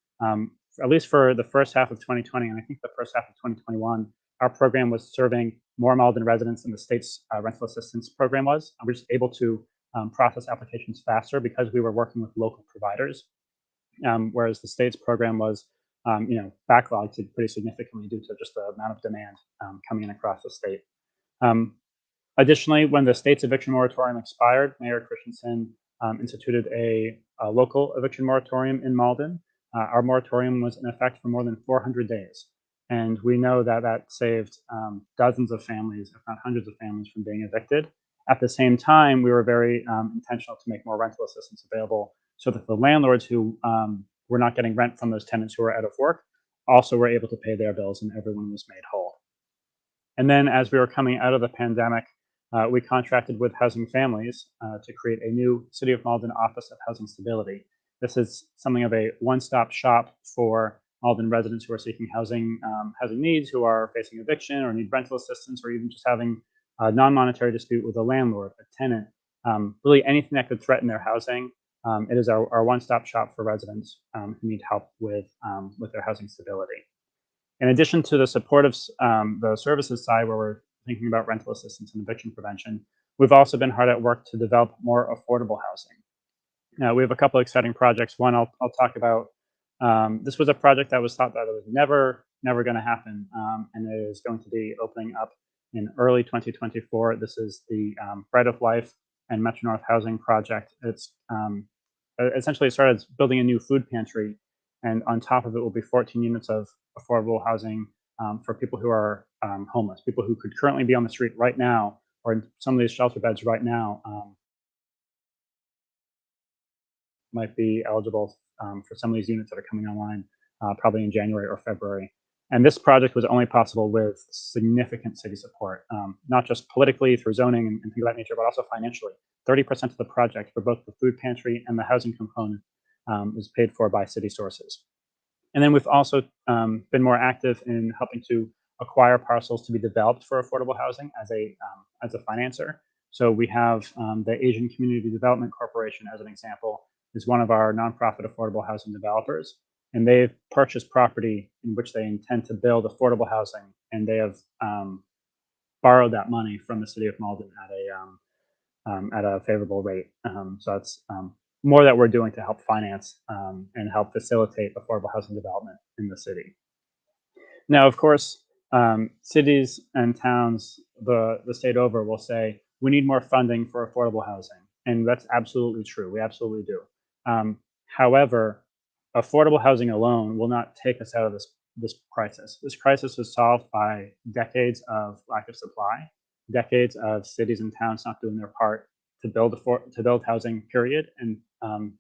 At least for the first half of 2020, and I think the first half of 2021, our program was serving more Malden residents than the state's rental assistance program was. And we're just able to process applications faster because we were working with local providers, whereas the state's program was backlogged pretty significantly due to just the amount of demand coming in across the state. Additionally, when the state's eviction moratorium expired, Mayor Christensen instituted a local eviction moratorium in Malden. our moratorium was in effect for more than 400 days. And we know that that saved dozens of families, if not hundreds of families, from being evicted. At the same time, we were very intentional to make more rental assistance available so that the landlords who were not getting rent from those tenants who were out of work also were able to pay their bills, and everyone was made whole. And then as we were coming out of the pandemic, we contracted with Housing Families to create a new City of Malden Office of Housing Stability. This is something of a one-stop shop for Malden residents who are seeking housing needs, who are facing eviction or need rental assistance, or even just having a non-monetary dispute with a landlord, a tenant, really anything that could threaten their housing. It is our one-stop shop for residents who need help with their housing stability. In addition to the support of the services side, where we're thinking about rental assistance and eviction prevention, we've also been hard at work to develop more affordable housing. Now, we have a couple of exciting projects. One I'll talk about. This was a project that was thought that it was never going to happen, and it is going to be opening up in early 2024. This is the Bread of Life and Metro North Housing Project. It's essentially it started as building a new food pantry, and on top of it will be 14 units of affordable housing for people who are homeless, people who could currently be on the street right now, or in some of these shelter beds right now, might be eligible for some of these units that are coming online probably in January or February. And this project was only possible with significant city support, not just politically through zoning and things of that nature, but also financially. 30% of the project for both the food pantry and the housing component is paid for by city sources. And then we've also been more active in helping to acquire parcels to be developed for affordable housing as a financer. So we have the Asian Community Development Corporation, as an example, is one of our nonprofit affordable housing developers. And they've purchased property in which they intend to build affordable housing, and they have borrowed that money from the city of Malden at a favorable rate. So that's more that we're doing to help finance and help facilitate affordable housing development in the city. Now, of course, cities and towns the state over will say, we need more funding for affordable housing. And that's absolutely true. We absolutely do. However, affordable housing alone will not take us out of this crisis. This crisis was solved by decades of lack of supply, decades of cities and towns not doing their part to build housing, period. And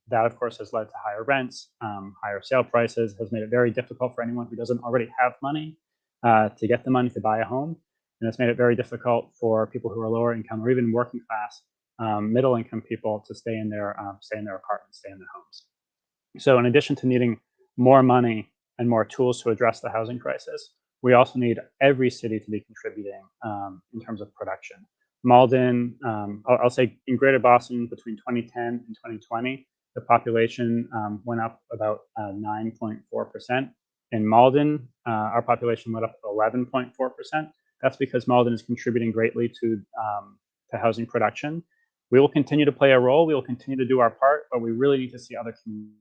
that, of course, has led to higher rents, higher sale prices, has made it very difficult for anyone who doesn't already have money to get the money to buy a home. And it's made it very difficult for people who are lower income or even working class, middle income people to stay in their apartments, stay in their homes. So in addition to needing more money and more tools to address the housing crisis, we also need every city to be contributing in terms of production. Malden, I'll say in Greater Boston between 2010 and 2020, the population went up about 9.4%. In Malden, our population went up 11.4%. That's because Malden is contributing greatly to housing production. We will continue to play a role. We will continue to do our part, but we really need to see other communities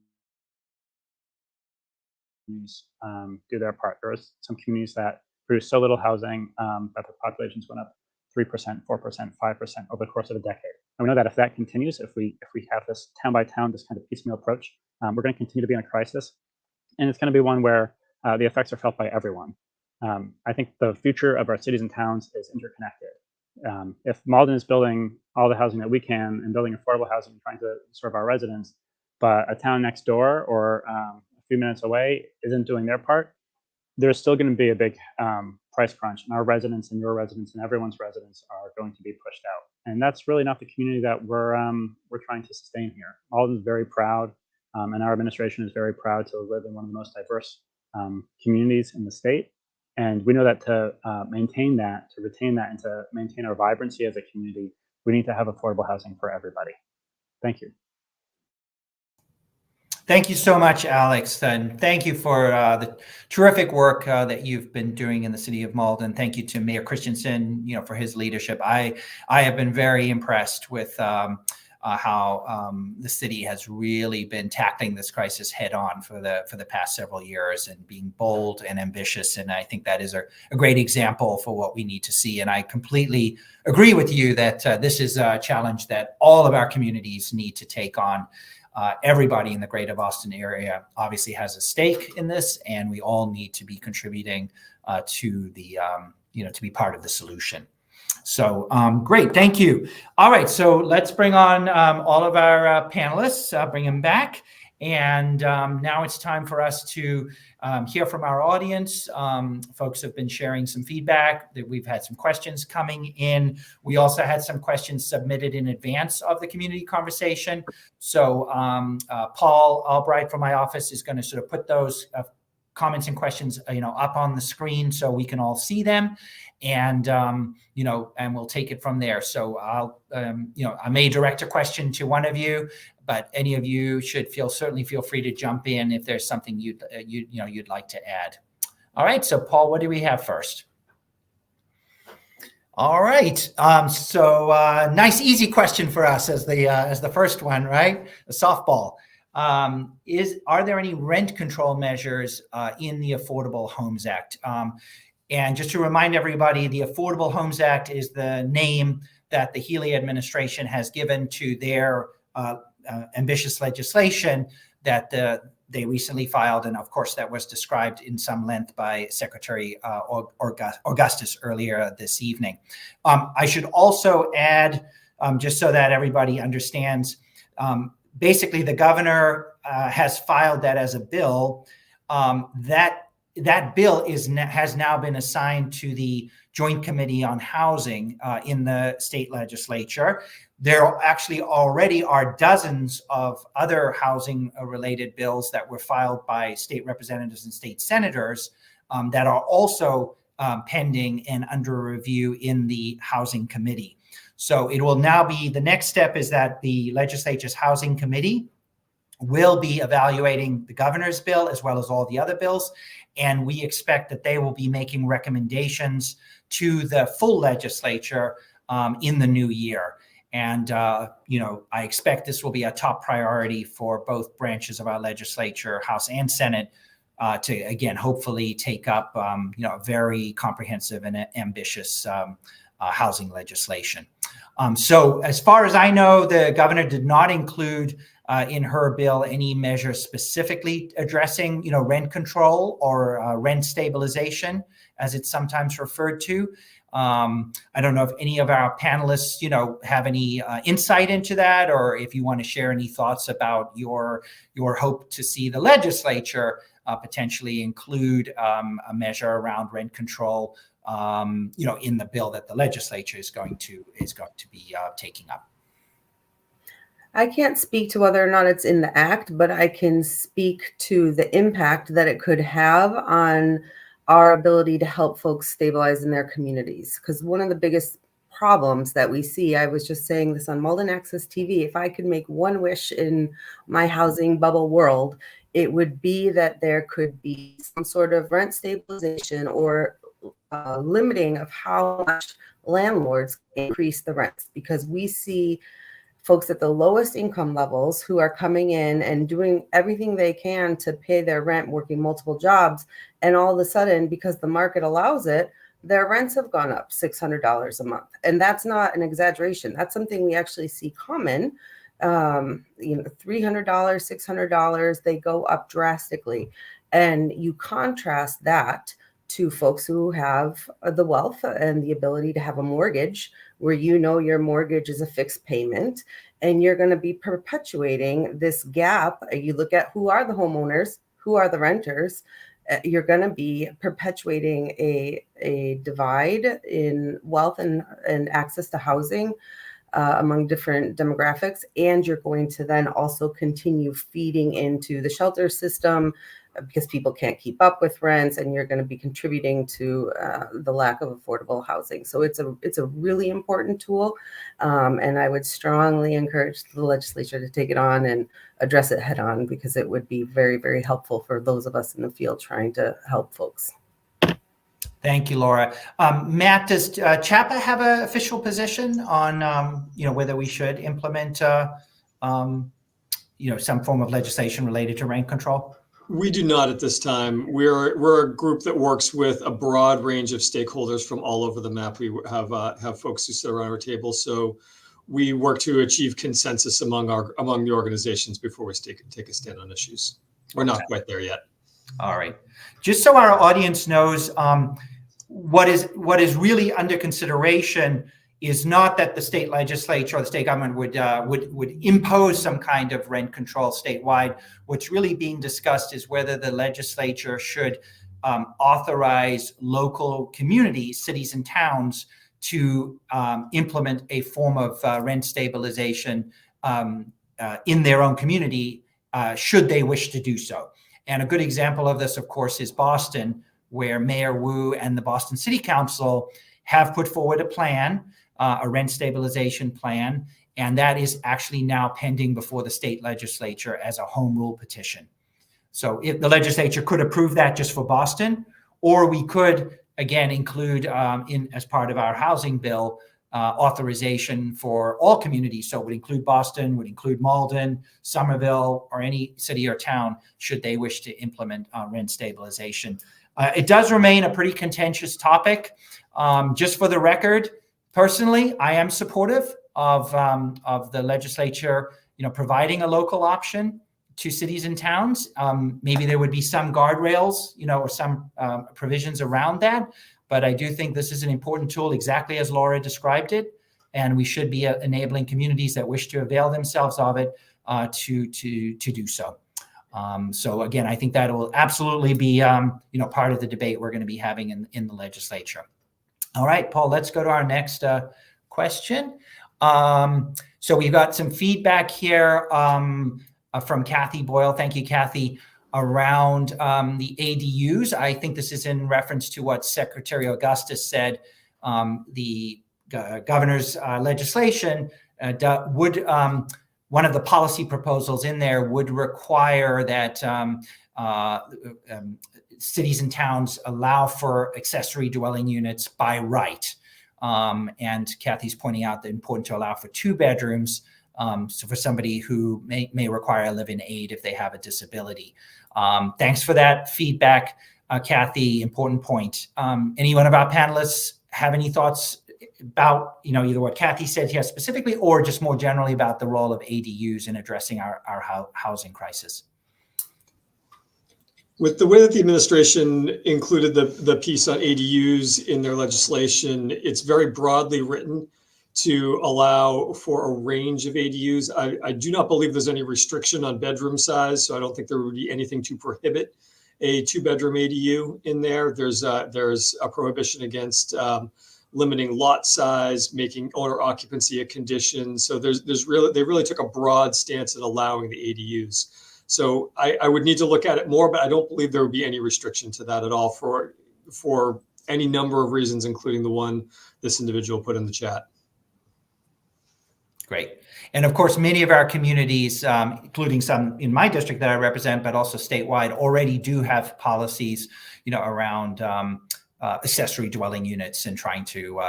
do their part. There are some communities that produce so little housing that the populations went up 3%, 4%, 5% over the course of a decade. And we know that if that continues, if we have this town by town, this kind of piecemeal approach, we're going to continue to be in a crisis, and it's going to be one where the effects are felt by everyone. I think the future of our cities and towns is interconnected. If Malden is building all the housing that we can and building affordable housing and trying to serve our residents, but a town next door or a few minutes away isn't doing their part, there's still going to be a big price crunch, and our residents and your residents and everyone's residents are going to be pushed out. And that's really not the community that we're trying to sustain here. Malden is very proud, and our administration is very proud to live in one of the most diverse communities in the state. And we know that to maintain that, to retain that, and to maintain our vibrancy as a community, we need to have affordable housing for everybody. Thank you. Thank you so much, Alex, and thank you for the terrific work that you've been doing in the city of Malden. Thank you to Mayor Christensen, for his leadership. I have been very impressed with how the city has really been tackling this crisis head on for the past several years and being bold and ambitious. And I think that is a great example for what we need to see. And I completely agree with you that this is a challenge that all of our communities need to take on. everybody in the greater Boston area obviously has a stake in this, and we all need to be contributing to the, to be part of the solution. So great, thank you. All right, so let's bring on all of our panelists, bring them back. And now it's time for us to hear from our audience. Folks have been sharing some feedback. That we've had some questions coming in. We also had some questions submitted in advance of the community conversation. So Paul Albright from my office is going to sort of put those comments and questions, up on the screen so we can all see them, and and we'll take it from there. So I'll, I may direct a question to one of you, but any of you should certainly feel free to jump in if there's something you'd like to add. All right. So Paul, what do we have first? All right. So nice, easy question for us as the first one, right? The softball. Are there any rent control measures in the Affordable Homes Act? And just to remind everybody, the Affordable Homes Act is the name that the Healey administration has given to their ambitious legislation that they recently filed. And of course, that was described in some length by Secretary Augustus earlier this evening. I should also add, just so that everybody understands, basically, the governor has filed that as a bill. That bill has now been assigned to the Joint Committee on Housing in the state legislature. There actually already are dozens of other housing-related bills that were filed by state representatives and state senators that are also pending and under review in the Housing Committee. So it will now be, the next step is that the legislature's Housing Committee will be evaluating the governor's bill as well as all the other bills. And we expect that they will be making recommendations to the full legislature in the new year. And, I expect this will be a top priority for both branches of our legislature, House and Senate, to, again, hopefully take up, very comprehensive and ambitious housing legislation. So as far as I know, the governor did not include in her bill any measure specifically addressing, rent control or rent stabilization, as it's sometimes referred to. I don't know if any of our panelists, have any insight into that, or if you want to share any thoughts about your hope to see the legislature potentially include a measure around rent control, in the bill that the legislature is going to be taking up. I can't speak to whether or not it's in the act, but I can speak to the impact that it could have on our ability to help folks stabilize in their communities. Because one of the biggest problems that we see, I was just saying this on Malden Access TV, if I could make one wish in my housing bubble world, it would be that there could be some sort of rent stabilization or limiting of how much landlords increase the rents, because we see folks at the lowest income levels who are coming in and doing everything they can to pay their rent, working multiple jobs. And all of a sudden, because the market allows it, their rents have gone up $600 a month. And that's not an exaggeration. That's something we actually see common. $300, $600, they go up drastically. And you contrast that to folks who have the wealth and the ability to have a mortgage where your mortgage is a fixed payment, and you're going to be perpetuating this gap. You look at who are the homeowners, who are the renters, you're going to be perpetuating a divide in wealth and access to housing among different demographics. And you're going to then also continue feeding into the shelter system because people can't keep up with rents, and you're going to be contributing to the lack of affordable housing. So it's a really important tool, and I would strongly encourage the legislature to take it on and address it head on, because it would be very, very helpful for those of us in the field trying to help folks. Thank you, Laura. Matt, does CHAPA have an official position on whether we should implement some form of legislation related to rent control? We do not at this time. We're a group that works with a broad range of stakeholders from all over the map. We have folks who sit around our table. So we work to achieve consensus among the organizations before we take a stand on issues. We're not quite there yet. All right. Just so our audience knows, what is really under consideration is not that the state legislature or the state government would impose some kind of rent control statewide. What's really being discussed is whether the legislature should authorize local communities, cities and towns, to implement a form of rent stabilization in their own community, should they wish to do so. And a good example of this, of course, is Boston, where Mayor Wu and the Boston City Council have put forward a plan, a rent stabilization plan, and that is actually now pending before the state legislature as a home rule petition. So if the legislature could approve that just for Boston, or we could, again, include as part of our housing bill, authorization for all communities. So it would include Boston, would include Malden, Somerville, or any city or town, should they wish to implement rent stabilization. It does remain a pretty contentious topic. Just for the record, personally, I am supportive of the legislature, providing a local option to cities and towns. Maybe there would be some guardrails, or some provisions around that. But I do think this is an important tool, exactly as Laura described it, and we should be enabling communities that wish to avail themselves of it to do so. So again, I think that will absolutely be part of the debate we're going to be having in the legislature. All right, Paul, let's go to our next question. So we've got some feedback here from Kathy Boyle. Thank you, Kathy. Around the ADUs. I think this is in reference to what Secretary Augustus said. The governor's legislation would, one of the policy proposals in there would require that cities and towns allow for accessory dwelling units by right. And Kathy's pointing out that it's important to allow for 2 bedrooms. So for somebody who may require a live-in aid if they have a disability. Thanks for that feedback, Kathy. Important point. Any one of our panelists have any thoughts about, either what Kathy said here specifically, or just more generally about the role of ADUs in addressing our housing crisis? With the way that the administration included the piece on ADUs in their legislation, it's very broadly written to allow for a range of ADUs. I do not believe there's any restriction on bedroom size, so I don't think there would be anything to prohibit a 2-bedroom ADU in there. There's a prohibition against limiting lot size, making owner occupancy a condition. So they really took a broad stance in allowing the ADUs. So I would need to look at it more, but I don't believe there would be any restriction to that at all for any number of reasons, including the one this individual put in the chat. Great. And of course, many of our communities, including some in my district that I represent, but also statewide, already do have policies, around accessory dwelling units and trying to,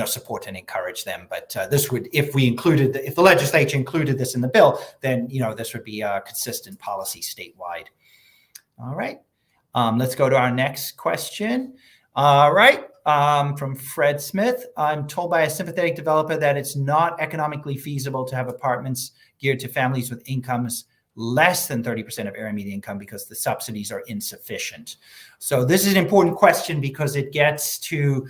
support and encourage them. But this would, if the legislature included this in the bill, then, this would be a consistent policy statewide. All right. Let's go to our next question. All right. From Fred Smith, I'm told by a sympathetic developer that it's not economically feasible to have apartments geared to families with incomes less than 30% of area median income because the subsidies are insufficient. So this is an important question because it gets to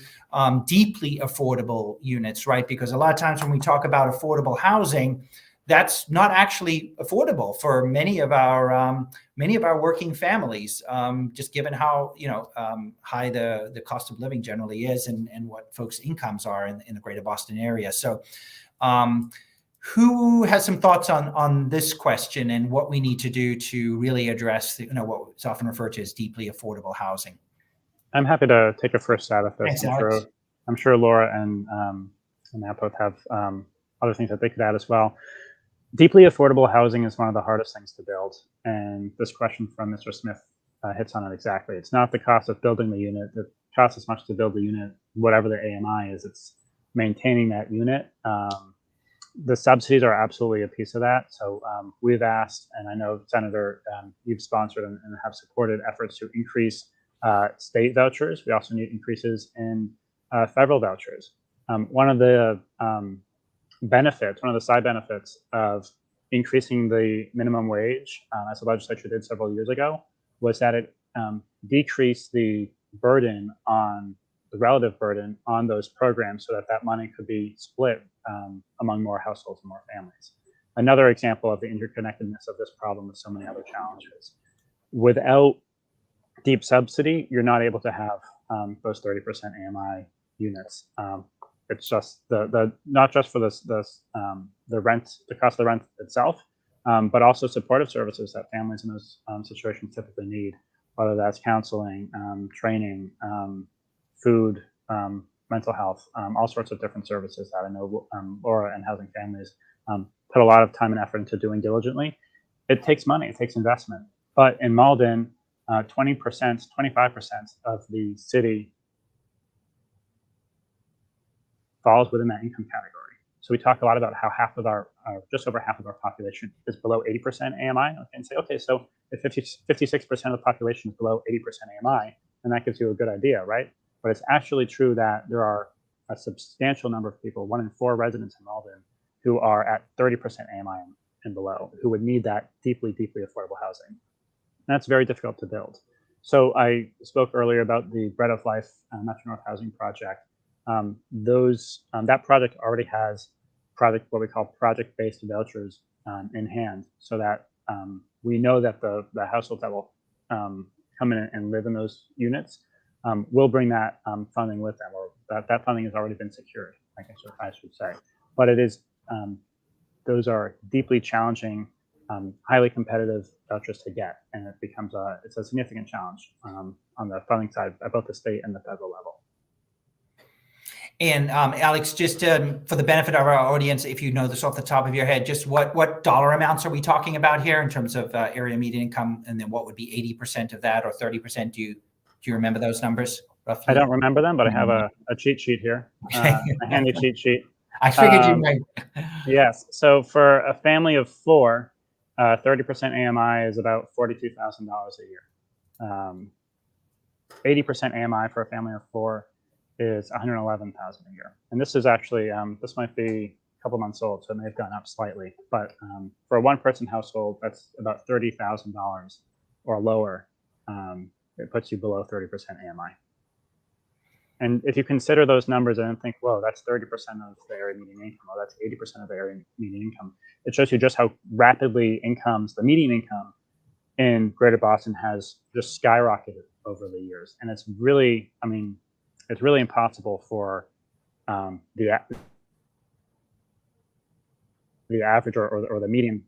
deeply affordable units, right? Because a lot of times when we talk about affordable housing, that's not actually affordable for many of our working families, just given how high the cost of living generally is and what folks' incomes are in the greater Boston area. So who has some thoughts on this question and what we need to do to really address what's often referred to as deeply affordable housing? I'm happy to take a first stab at this. Thanks, I'm sure Laura and Matt both have other things that they could add as well. Deeply affordable housing is one of the hardest things to build. And this question from Mr. Smith hits on it exactly. It's not the cost of building the unit. It costs as much to build the unit, whatever the AMI is. It's maintaining that unit. The subsidies are absolutely a piece of that. So we've asked, and I know, Senator, you've sponsored and have supported efforts to increase state vouchers. We also need increases in federal vouchers. One of the benefits, one of the side benefits of increasing the minimum wage, as the legislature did several years ago, was that it decreased the relative burden on those programs so that that money could be split among more households and more families. Another example of the interconnectedness of this problem with so many other challenges. Without deep subsidy, you're not able to have those 30% AMI units. It's just not just for the rent, the cost of the rent itself, but also supportive services that families in those situations typically need, whether that's counseling, training, food, mental health, all sorts of different services that I know Laura and Housing Families put a lot of time and effort into doing diligently. It takes money, it takes investment. But in Malden, 20%, 25% of the city falls within that income category. So we talk a lot about how just over half of our population is below 80% AMI. And say, okay, so if 56% of the population is below 80% AMI, then that gives you a good idea, right? But it's actually true that there are a substantial number of people, 1 in 4 residents in Malden, who are at 30% AMI and below, who would need that deeply, deeply affordable housing. And that's very difficult to build. So I spoke earlier about the Bread of Life Metro North Housing Project. That project already has what we call project-based vouchers in hand, so that we know that the households that will come in and live in those units will bring that funding with them, or that funding has already been secured, I guess I should say. But it is those are deeply challenging, highly competitive vouchers to get, and it becomes it's a significant challenge on the funding side at both the state and the federal level. And Alex, just for the benefit of our audience, if you know this off the top of your head, just what dollar amounts are we talking about here in terms of area median income, and then what would be 80% of that or 30%? Do you remember those numbers roughly? I don't remember them, but I have a cheat sheet here, a handy cheat sheet. I figured you might. Yes. So for a family of 4, 30% AMI is about $42,000 a year. 80% AMI for a family of 4 is $111,000 a year. And this is actually, this might be a couple months old, so it may have gone up slightly. But for a 1-person household, that's about $30,000 or lower. It puts you below 30% AMI. And if you consider those numbers and think, whoa, that's 30% of the area median income, or that's 80% of the area median income, it shows you just how rapidly the median income in Greater Boston has just skyrocketed over the years. And it's really, it's really impossible for the average or the median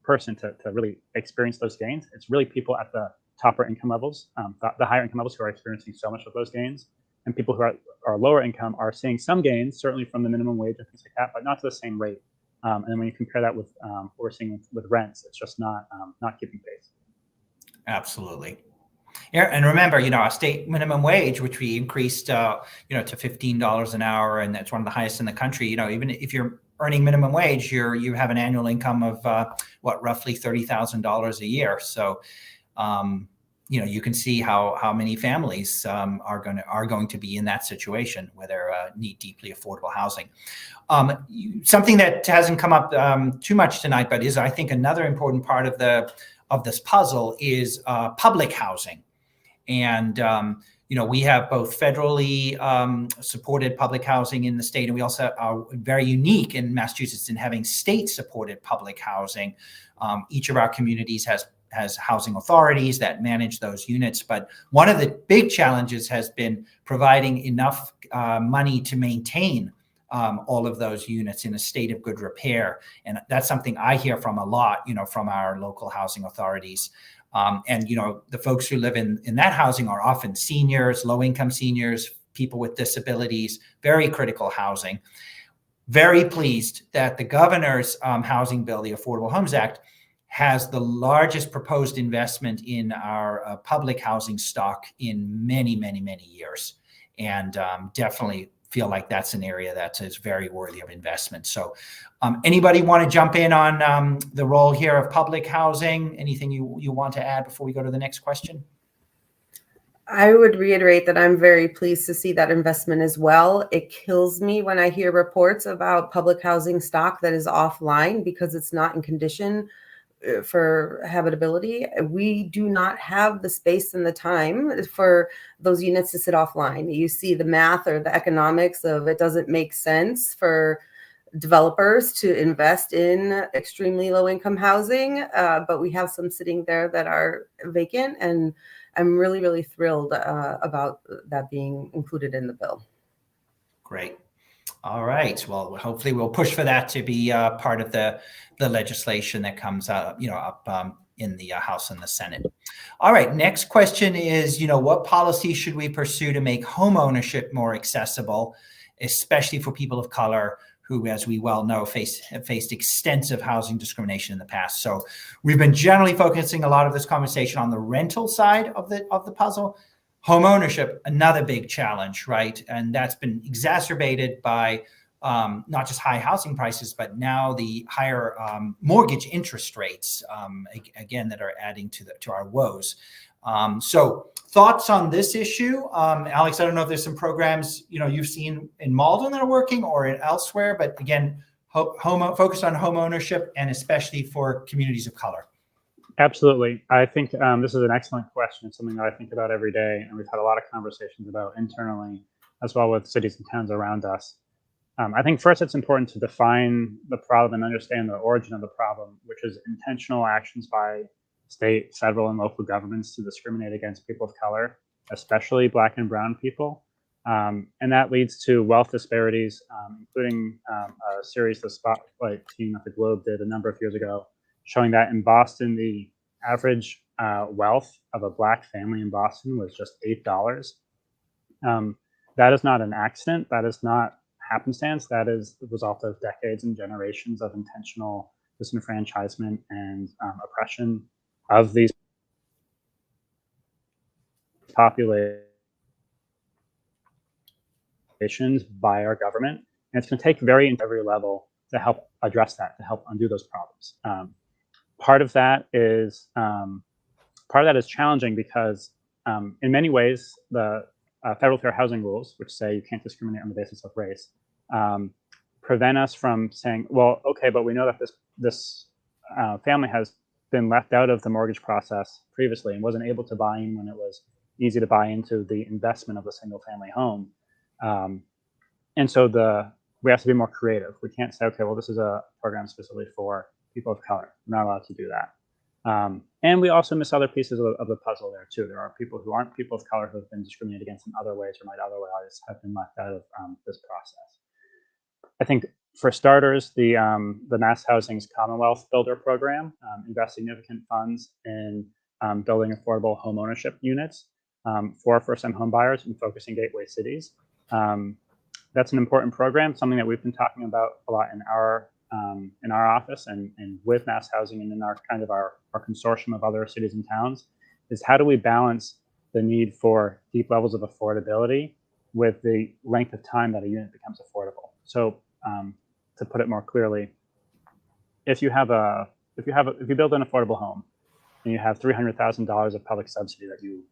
person to really experience those gains. It's really people at the topper income levels, the higher income levels, who are experiencing so much of those gains. And people who are lower income are seeing some gains, certainly from the minimum wage and things like that, but not to the same rate. And then when you compare that with what we're seeing with rents, it's just not keeping pace. Absolutely. Yeah, and remember, our state minimum wage, which we increased, to $15 an hour, and that's one of the highest in the country. Even if you're earning minimum wage, you have an annual income of roughly $30,000 a year. So, you can see how many families are going to be in that situation where they need deeply affordable housing. Something that hasn't come up too much tonight, but is, I think, another important part of this puzzle is public housing. And, we have both federally supported public housing in the state, and we also are very unique in Massachusetts in having state-supported public housing. Each of our communities has housing authorities that manage those units. But one of the big challenges has been providing enough money to maintain all of those units in a state of good repair. And that's something I hear from a lot, from our local housing authorities. And the folks who live in that housing are often seniors, low-income seniors, people with disabilities, very critical housing. Very pleased that the governor's housing bill, the Affordable Homes Act, has the largest proposed investment in our public housing stock in many, many, many years. And definitely feel like that's an area that is very worthy of investment. So anybody want to jump in on the role here of public housing? Anything you want to add before we go to the next question? I would reiterate that I'm very pleased to see that investment as well. It kills me when I hear reports about public housing stock that is offline because it's not in condition for habitability. We do not have the space and the time for those units to sit offline. You see the math or the economics of it doesn't make sense for developers to invest in extremely low income housing, but we have some sitting there that are vacant, and I'm really, really thrilled about that being included in the bill. Great. All right. Well, hopefully we'll push for that to be part of the legislation that comes up, up in the House and the Senate. All right. Next question is, what policy should we pursue to make home ownership more accessible, especially for people of color who, as we well know, have faced extensive housing discrimination in the past? So we've been generally focusing a lot of this conversation on the rental side of the puzzle. Home ownership, another big challenge, right? And that's been exacerbated by not just high housing prices, but now the higher mortgage interest rates, again, that are adding to our woes. So thoughts on this issue? Alex, I don't know if there's some programs, you've seen in Malden that are working or elsewhere, but again, focused on home ownership and especially for communities of color. Absolutely. I think this is an excellent question. It's something that I think about every day, and we've had a lot of conversations about internally, as well with cities and towns around us. I think first it's important to define the problem and understand the origin of the problem, which is intentional actions by state, federal, and local governments to discriminate against people of color, especially Black and brown people. And that leads to wealth disparities, including a series the Spotlight team at the Globe did a number of years ago, showing that in Boston, the average wealth of a Black family in Boston was just $8. That is not an accident. That is not happenstance. That is the result of decades and generations of intentional disenfranchisement and oppression of these populations by our government. And it's going to take every level to help address that, to help undo those problems. Part of that is challenging because in many ways the federal fair housing rules, which say you can't discriminate on the basis of race, prevent us from saying, well, okay, but we know that this family has been left out of the mortgage process previously and wasn't able to buy in when it was easy to buy into the investment of a single family home. And so we have to be more creative. We can't say, okay, well, this is a program specifically for people of color. We're not allowed to do that. And we also miss other pieces of the puzzle there too. There are people who aren't people of color who have been discriminated against in other ways or might otherwise have been left out of this process. I think for starters, the Mass Housing's Commonwealth Builder program invests significant funds in building affordable home ownership units for first-time home buyers in focusing gateway cities. That's an important program, something that we've been talking about a lot in our office and with Mass Housing and in our consortium of other cities and towns, is how do we balance the need for deep levels of affordability with the length of time that a unit becomes affordable. So to put it more clearly, if you build an affordable home and you have $300,000 of public subsidy that you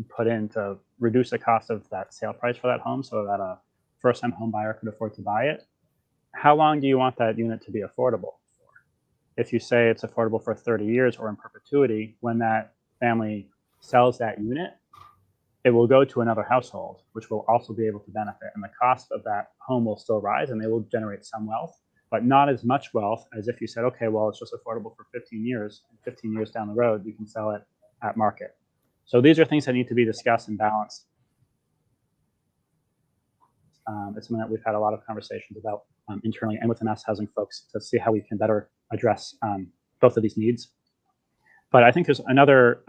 put in to reduce the cost of that sale price for that home so that a first-time home buyer could afford to buy it, how long do you want that unit to be affordable for? If you say it's affordable for 30 years or in perpetuity, when that family sells that unit, it will go to another household, which will also be able to benefit. And the cost of that home will still rise and they will generate some wealth, but not as much wealth as if you said, okay, well, it's just affordable for 15 years. And 15 years down the road, you can sell it at market. So these are things that need to be discussed and balanced. It's something that we've had a lot of conversations about internally and with the Mass Housing folks to see how we can better address both of these needs. But I think there's another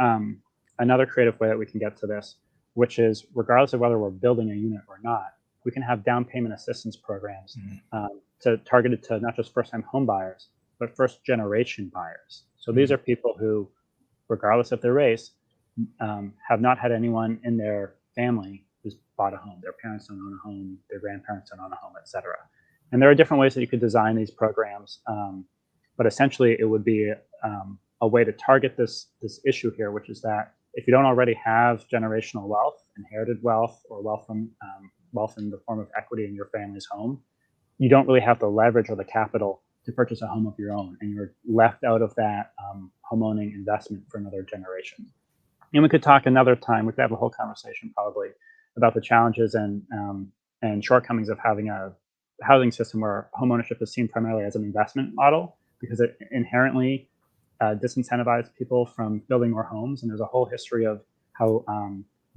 creative way that we can get to this, which is regardless of whether we're building a unit or not, we can have down payment assistance programs targeted to not just first-time home buyers, but first-generation buyers. So these are people who, regardless of their race, have not had anyone in their family who's bought a home. Their parents don't own a home, their grandparents don't own a home, et cetera. And there are different ways that you could design these programs, but essentially it would be a way to target this issue here, which is that if you don't already have generational wealth inherited wealth or wealth from wealth in the form of equity in your family's home, you don't really have the leverage or the capital to purchase a home of your own, and you're left out of that homeowning investment for another generation. And we could talk another time. We could have a whole conversation probably about the challenges and shortcomings of having a housing system where homeownership is seen primarily as an investment model, because it inherently disincentivizes people from building more homes. And there's a whole history of how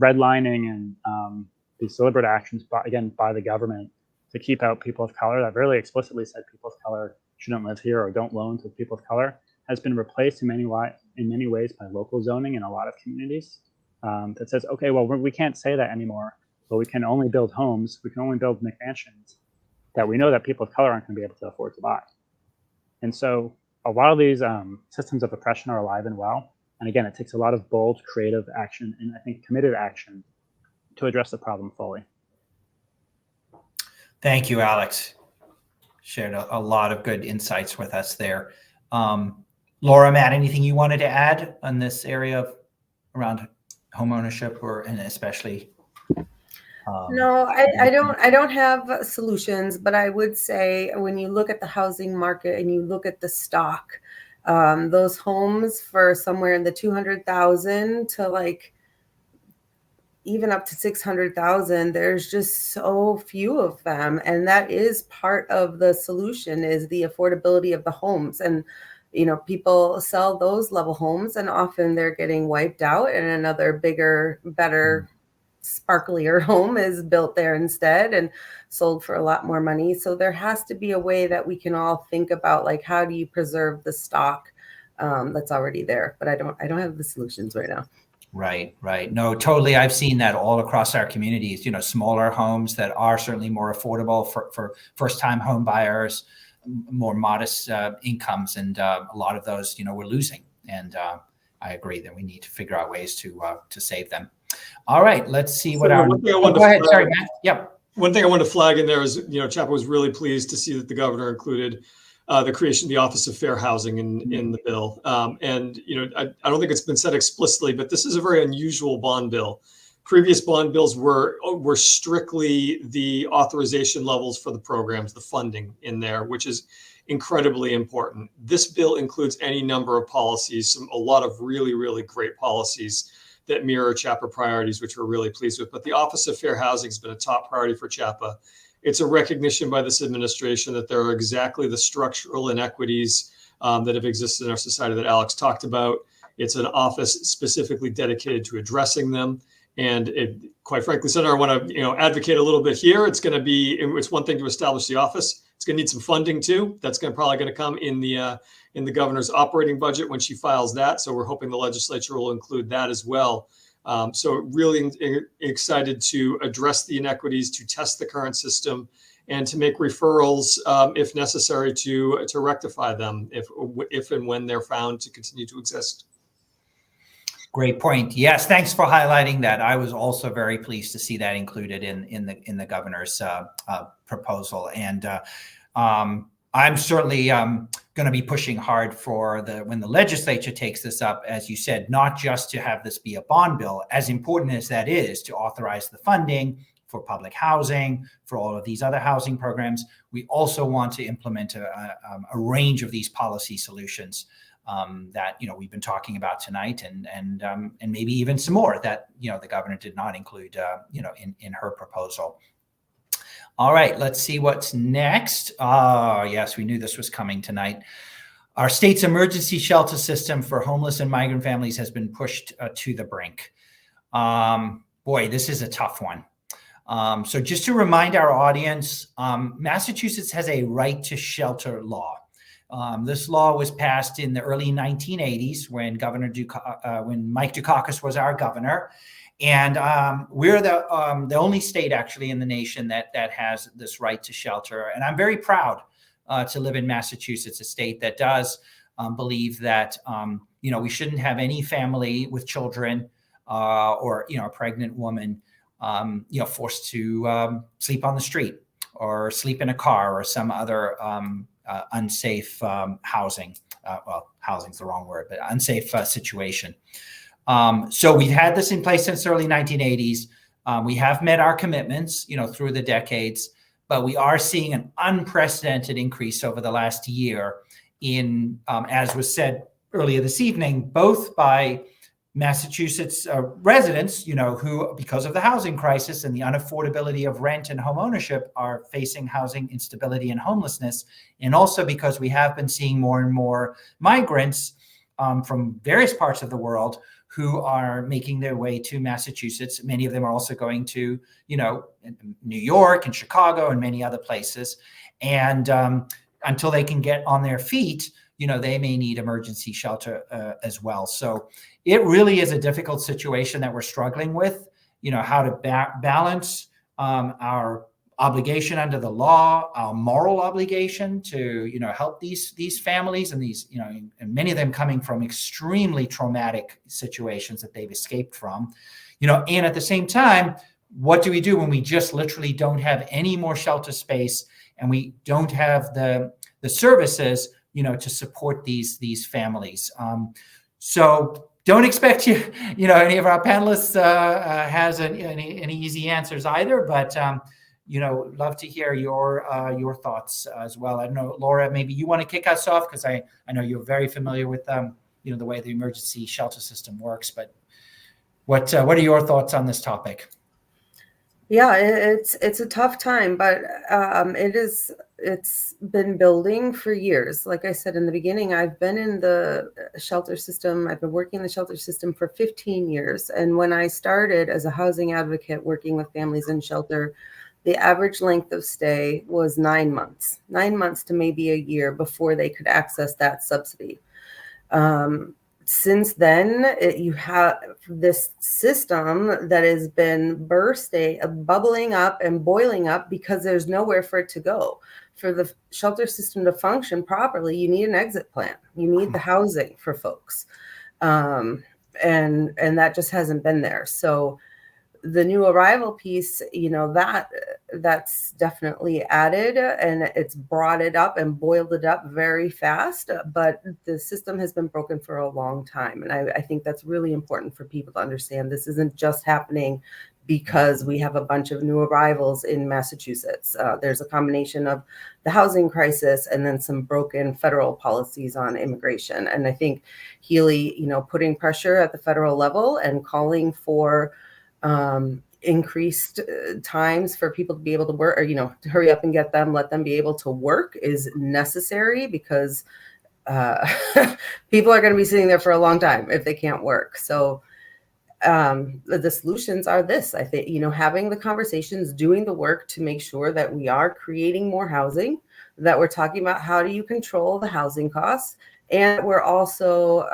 redlining and these deliberate actions, by the government to keep out people of color, that really explicitly said people of color shouldn't live here or don't loan to people of color, has been replaced in many ways by local zoning in a lot of communities that says, okay, well, we can't say that anymore, but we can only build homes, we can only build McMansions that we know that people of color aren't going to be able to afford to buy. And so a lot of these systems of oppression are alive and well. And again, it takes a lot of bold, creative action, and I think committed action to address the problem fully. Thank you, Alex. Shared a lot of good insights with us there. Laura, Matt, anything you wanted to add on this area around homeownership, and especially? No, I don't have solutions, but I would say when you look at the housing market and you look at the stock, those homes for somewhere in the 200,000 to like even up to 600,000, there's just so few of them. And that is part of the solution, is the affordability of the homes. And, people sell those level homes and often they're getting wiped out and another bigger, better, sparklier home is built there instead and sold for a lot more money. So there has to be a way that we can all think about, like, how do you preserve the stock that's already there? But I don't have the solutions right now. Right. No, totally. I've seen that all across our communities, smaller homes that are certainly more affordable for first-time home buyers, more modest incomes. And a lot of those, we're losing. And I agree that we need to figure out ways to save them. All right, let's see what our. Go ahead. Sorry, Matt. Yep. One thing I want to flag in there is, CHAPA was really pleased to see that the governor included the creation of the Office of Fair Housing in the bill. And, I don't think it's been said explicitly, but this is a very unusual bond bill. Previous bond bills were strictly the authorization levels for the programs, the funding in there, which is incredibly important. This bill includes any number of policies, a lot of really, really great policies that mirror CHAPA priorities, which we're really pleased with. But the Office of Fair Housing has been a top priority for CHAPA. It's a recognition by this administration that there are exactly the structural inequities that have existed in our society that Alex talked about. It's an office specifically dedicated to addressing them. And quite frankly, Senator, I want to advocate a little bit here. It's one thing to establish the office. It's going to need some funding too. That's probably going to come in the governor's operating budget when she files that. So we're hoping the legislature will include that as well. So really excited to address the inequities, to test the current system, and to make referrals if necessary to rectify them if and when they're found to continue to exist. Great point. Yes, thanks for highlighting that. I was also very pleased to see that included in the governor's proposal, and I'm certainly going to be pushing hard for when the legislature takes this up, as you said, not just to have this be a bond bill, as important as that is to authorize the funding for public housing, for all of these other housing programs. We also want to implement a range of these policy solutions that we've been talking about tonight, and maybe even some more that the governor did not include in her proposal. All right, let's see what's next. Yes, we knew this was coming tonight. Our state's emergency shelter system for homeless and migrant families has been pushed to the brink. Boy, this is a tough one. So just to remind our audience, Massachusetts has a right to shelter law. This law was passed in the early 1980s when when Mike Dukakis was our governor. And we're the only state actually in the nation that has this right to shelter. And I'm very proud to live in Massachusetts, a state that does believe that we shouldn't have any family with children or a pregnant woman forced to sleep on the street or sleep in a car or some other unsafe housing. Well, housing's the wrong word, but unsafe situation. So we've had this in place since the early 1980s. We have met our commitments, through the decades, but we are seeing an unprecedented increase over the last year in, as was said earlier this evening, both by Massachusetts residents, who, because of the housing crisis and the unaffordability of rent and home ownership, are facing housing instability and homelessness, and also because we have been seeing more and more migrants from various parts of the world who are making their way to Massachusetts. Many of them are also going to, New York and Chicago and many other places. And until they can get on their feet, they may need emergency shelter as well. So it really is a difficult situation that we're struggling with, how to balance our obligation under the law, our moral obligation to, help these families and these, and many of them coming from extremely traumatic situations that they've escaped from, and at the same time, what do we do when we just literally don't have any more shelter space and we don't have the services, to support these families? So don't expect any of our panelists has any easy answers either, but love to hear your thoughts as well. I don't know, Laura, maybe you want to kick us off, because I know you're very familiar with the way the emergency shelter system works. But what are your thoughts on this topic? Yeah, it's a tough time, but it's been building for years. Like I said in the beginning, I've been in the shelter system. I've been working in the shelter system for 15 years. And when I started as a housing advocate working with families in shelter, the average length of stay was 9 months to maybe a year before they could access that subsidy. Since then, you have this system that has been bubbling up and boiling up because there's nowhere for it to go. For the shelter system to function properly, you need an exit plan. You need the housing for folks. And that just hasn't been there. So the new arrival piece, that's definitely added, and it's brought it up and boiled it up very fast, but the system has been broken for a long time. And I think that's really important for people to understand. This isn't just happening because we have a bunch of new arrivals in Massachusetts. There's a combination of the housing crisis and then some broken federal policies on immigration. And I think Healy, putting pressure at the federal level and calling for increased times for people to be able to work, or, to hurry up and let them be able to work is necessary, because people are going to be sitting there for a long time if they can't work. So the solutions are this, I think, having the conversations, doing the work to make sure that we are creating more housing, that we're talking about how do you control the housing costs, and we're also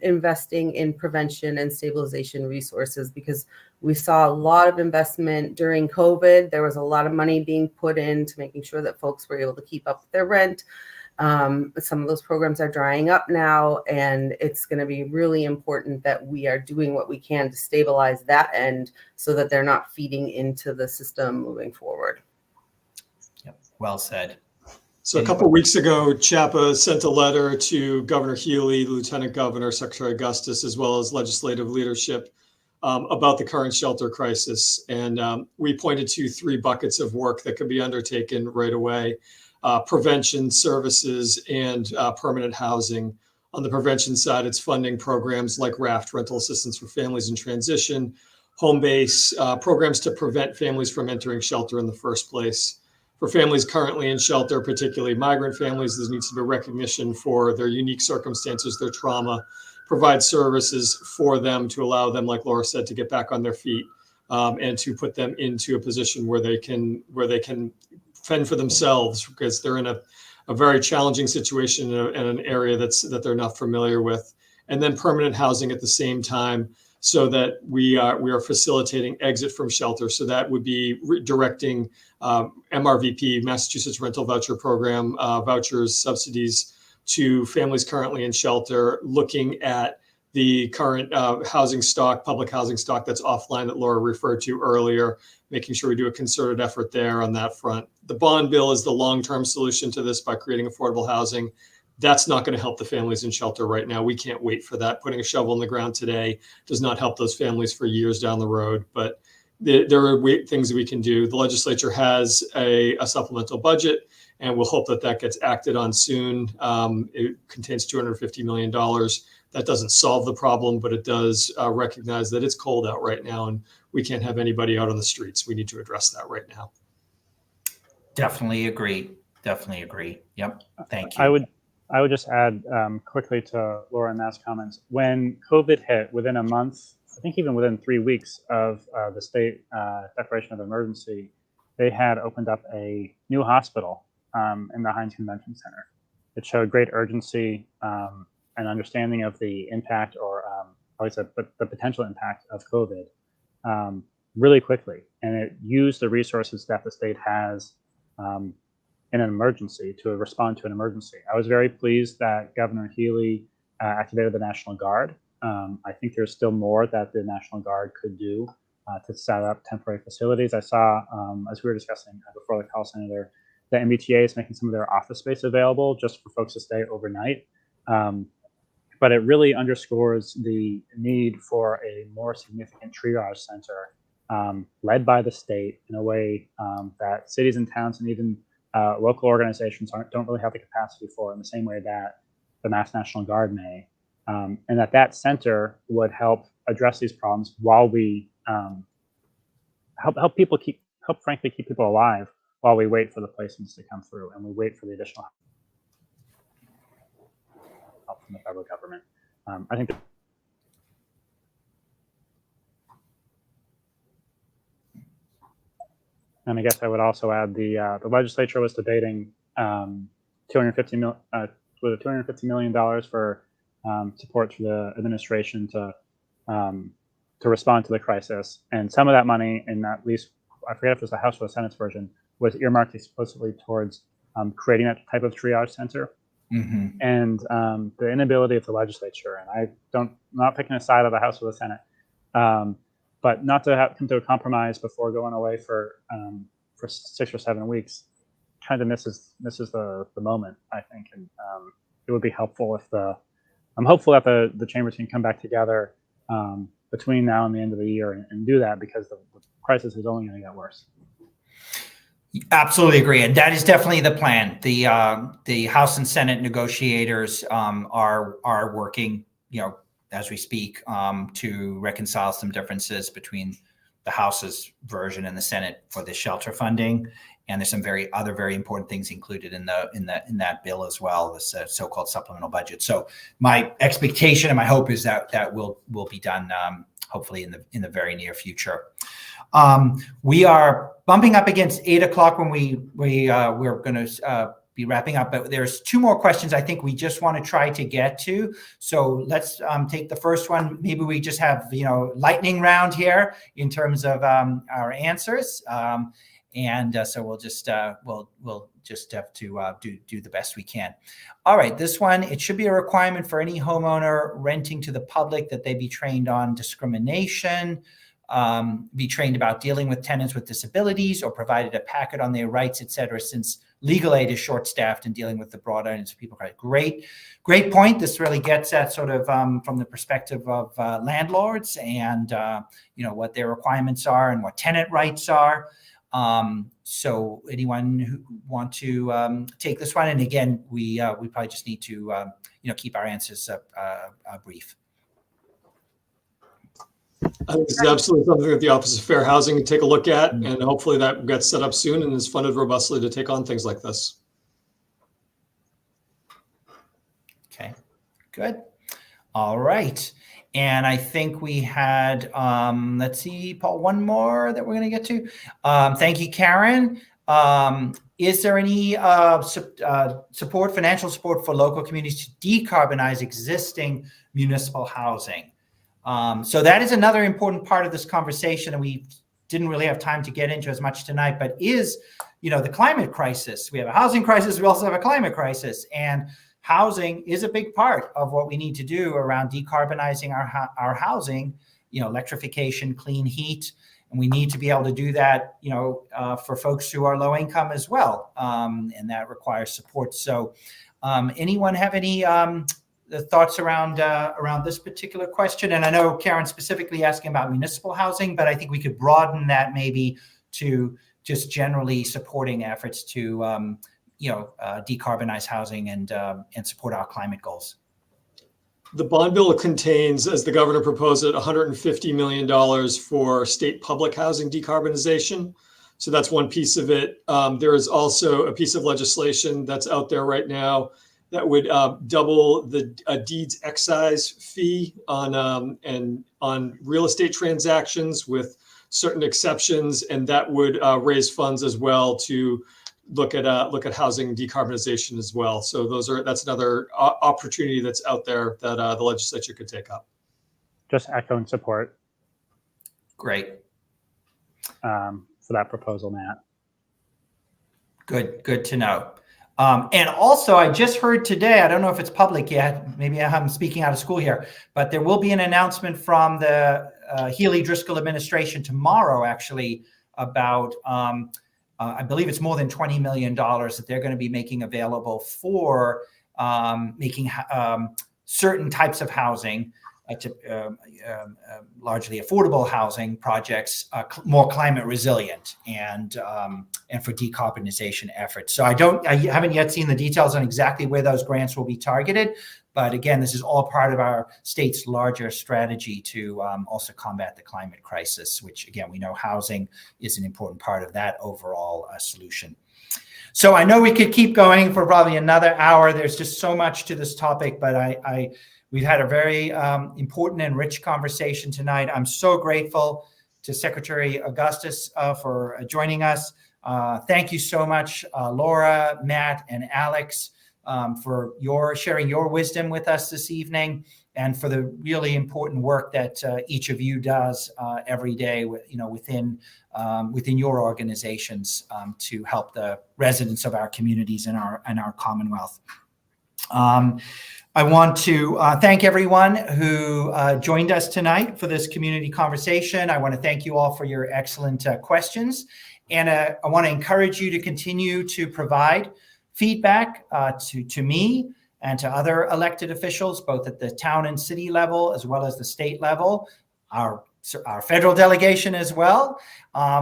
investing in prevention and stabilization resources, because we saw a lot of investment during COVID. There was a lot of money being put into making sure that folks were able to keep up with their rent. Some of those programs are drying up now, and it's going to be really important that we are doing what we can to stabilize that end so that they're not feeding into the system moving forward. Yep. Well said. So a couple of weeks ago, CHAPA sent a letter to Governor Healy, Lieutenant Governor, Secretary Augustus, as well as legislative leadership about the current shelter crisis. And we pointed to 3 buckets of work that could be undertaken right away: prevention services and permanent housing. On the prevention side, it's funding programs like RAFT, rental assistance for families in transition, home base, programs to prevent families from entering shelter in the first place. For families currently in shelter, particularly migrant families, there needs to be recognition for their unique circumstances, their trauma, provide services for them to allow them, like Laura said, to get back on their feet, and to put them into a position where they can fend for themselves, because they're in a very challenging situation in an area that they're not familiar with. And then permanent housing at the same time, so that we are facilitating exit from shelter. So that would be directing MRVP, Massachusetts Rental Voucher Program, vouchers, subsidies to families currently in shelter, looking at the current housing stock, public housing stock that's offline that Laura referred to earlier, making sure we do a concerted effort there on that front. The bond bill is the long-term solution to this by creating affordable housing. That's not going to help the families in shelter right now. We can't wait for that. Putting a shovel in the ground today does not help those families for years down the road. But there are things that we can do. The legislature has a supplemental budget, and we'll hope that gets acted on soon. It contains $250 million. That doesn't solve the problem, but it does recognize that it's cold out right now, and we can't have anybody out on the streets. We need to address that right now. Definitely agree. Definitely agree. Yep. Thank you. I would just add quickly to Laura and Matt's comments. When COVID hit, within a month, I think even within 3 weeks of the state declaration of emergency, they had opened up a new hospital in the Heinz Convention Center. It showed great urgency and understanding of the impact, or the potential impact of COVID really quickly. And it used the resources that the state has in an emergency to respond to an emergency. I was very pleased that Governor Healy activated the National Guard. I think there's still more that the National Guard could do to set up temporary facilities. I saw, as we were discussing before the call, Senator, the MBTA is making some of their office space available just for folks to stay overnight. But it really underscores the need for a more significant triage center led by the state in a way that cities and towns and even local organizations don't really have the capacity for in the same way that the Mass National Guard may. And that center would help address these problems while we help frankly keep people alive while we wait for the placements to come through and we wait for the additional help from the federal government. I think and I guess I would also add the legislature was debating $250 million for support to the administration to respond to the crisis, and some of that money, in at least I forget if it was the House or the Senate's version, was earmarked explicitly towards creating that type of triage center. Mm-hmm. And the inability of the legislature, and I'm not picking a side of the House or the Senate, but not to come to a compromise before going away for 6 or 7 weeks, kind of misses the moment, I think, and it would be helpful if I'm hopeful that the chambers can come back together between now and the end of the year and do that, because the crisis is only going to get worse. Absolutely agree, and that is definitely the plan. The House and Senate negotiators are working, as we speak, to reconcile some differences between the House's version and the Senate for the shelter funding. And there's some very important things included in that bill as well, this so-called supplemental budget. So my expectation and my hope is that will be done hopefully in the very near future. We are bumping up against 8 o'clock when we're going to be wrapping up, but there's 2 more questions I think we just want to try to get to. So let's take the first one. Maybe we just have lightning round here in terms of our answers. So we'll just have to do the best we can. All right, this one, it should be a requirement for any homeowner renting to the public that they be trained on discrimination, be trained about dealing with tenants with disabilities, or provided a packet on their rights, et cetera, since legal aid is short-staffed in dealing with the broad audience of people. Great point. This really gets at sort of from the perspective of landlords and what their requirements are and what tenant rights are. So anyone who want to take this one? And again, we probably just need to keep our answers brief. I think this is absolutely something that the Office of Fair Housing can take a look at, and hopefully that gets set up soon and is funded robustly to take on things like this. Okay, good. All right. And I think we had, let's see, Paul, one more that we're going to get to. Thank you, Karen. Is there any financial support for local communities to decarbonize existing municipal housing? So that is another important part of this conversation, and we didn't really have time to get into as much tonight, but is, the climate crisis. We have a housing crisis, we also have a climate crisis, and housing is a big part of what we need to do around decarbonizing our housing, electrification, clean heat, and we need to be able to do that, for folks who are low income as well, and that requires support. So anyone have any the thoughts around this particular question? And I know Karen specifically asking about municipal housing, but I think we could broaden that maybe to just generally supporting efforts to decarbonize housing and support our climate goals. The bond bill contains, as the governor proposed it, $150 million for state public housing decarbonization. So that's one piece of it. There is also a piece of legislation that's out there right now that would double the deeds excise fee on real estate transactions with certain exceptions, and that would raise funds as well to look at housing decarbonization as well. So that's another opportunity that's out there that the legislature could take up. Just echoing support. Great. For that proposal, Matt. Good to know. And also, I just heard today, I don't know if it's public yet, maybe I'm speaking out of school here, but there will be an announcement from the Healy-Driscoll administration tomorrow, actually, about, I believe it's more than $20 million that they're going to be making available for making certain types of housing, largely affordable housing projects, more climate resilient and for decarbonization efforts. So I haven't yet seen the details on exactly where those grants will be targeted, but again, this is all part of our state's larger strategy to also combat the climate crisis, which again, we know housing is an important part of that overall solution. So I know we could keep going for probably another hour. There's just so much to this topic, but we've had a very important and rich conversation tonight. I'm so grateful to Secretary Augustus for joining us. Thank you so much, Laura, Matt, and Alex, for sharing your wisdom with us this evening, and for the really important work that each of you does every day, within your organizations to help the residents of our communities and our Commonwealth. I want to thank everyone who joined us tonight for this community conversation. I want to thank you all for your excellent questions. And I want to encourage you to continue to provide feedback to me and to other elected officials, both at the town and city level, as well as the state level, our federal delegation as well.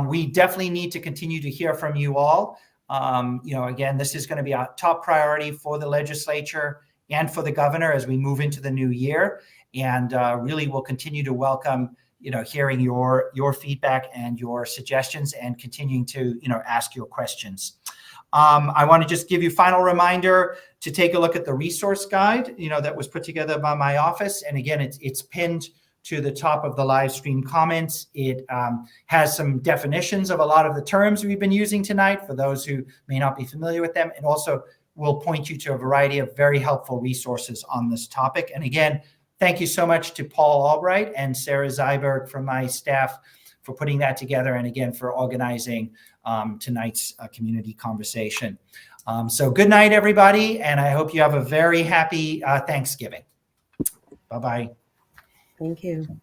We definitely need to continue to hear from you all. Again, this is going to be a top priority for the legislature and for the governor as we move into the new year. And really we'll continue to welcome, hearing your feedback and your suggestions and continuing to, ask your questions. I want to just give you a final reminder to take a look at the resource guide, that was put together by my office. And again, it's pinned to the top of the live stream comments. It has some definitions of a lot of the terms we've been using tonight for those who may not be familiar with them. And also will point you to a variety of very helpful resources on this topic. And again, thank you so much to Paul Albright and Sarah Zyberg from my staff for putting that together, and again, for organizing tonight's community conversation. So good night, everybody, and I hope you have a very happy Thanksgiving. Bye-bye. Thank you.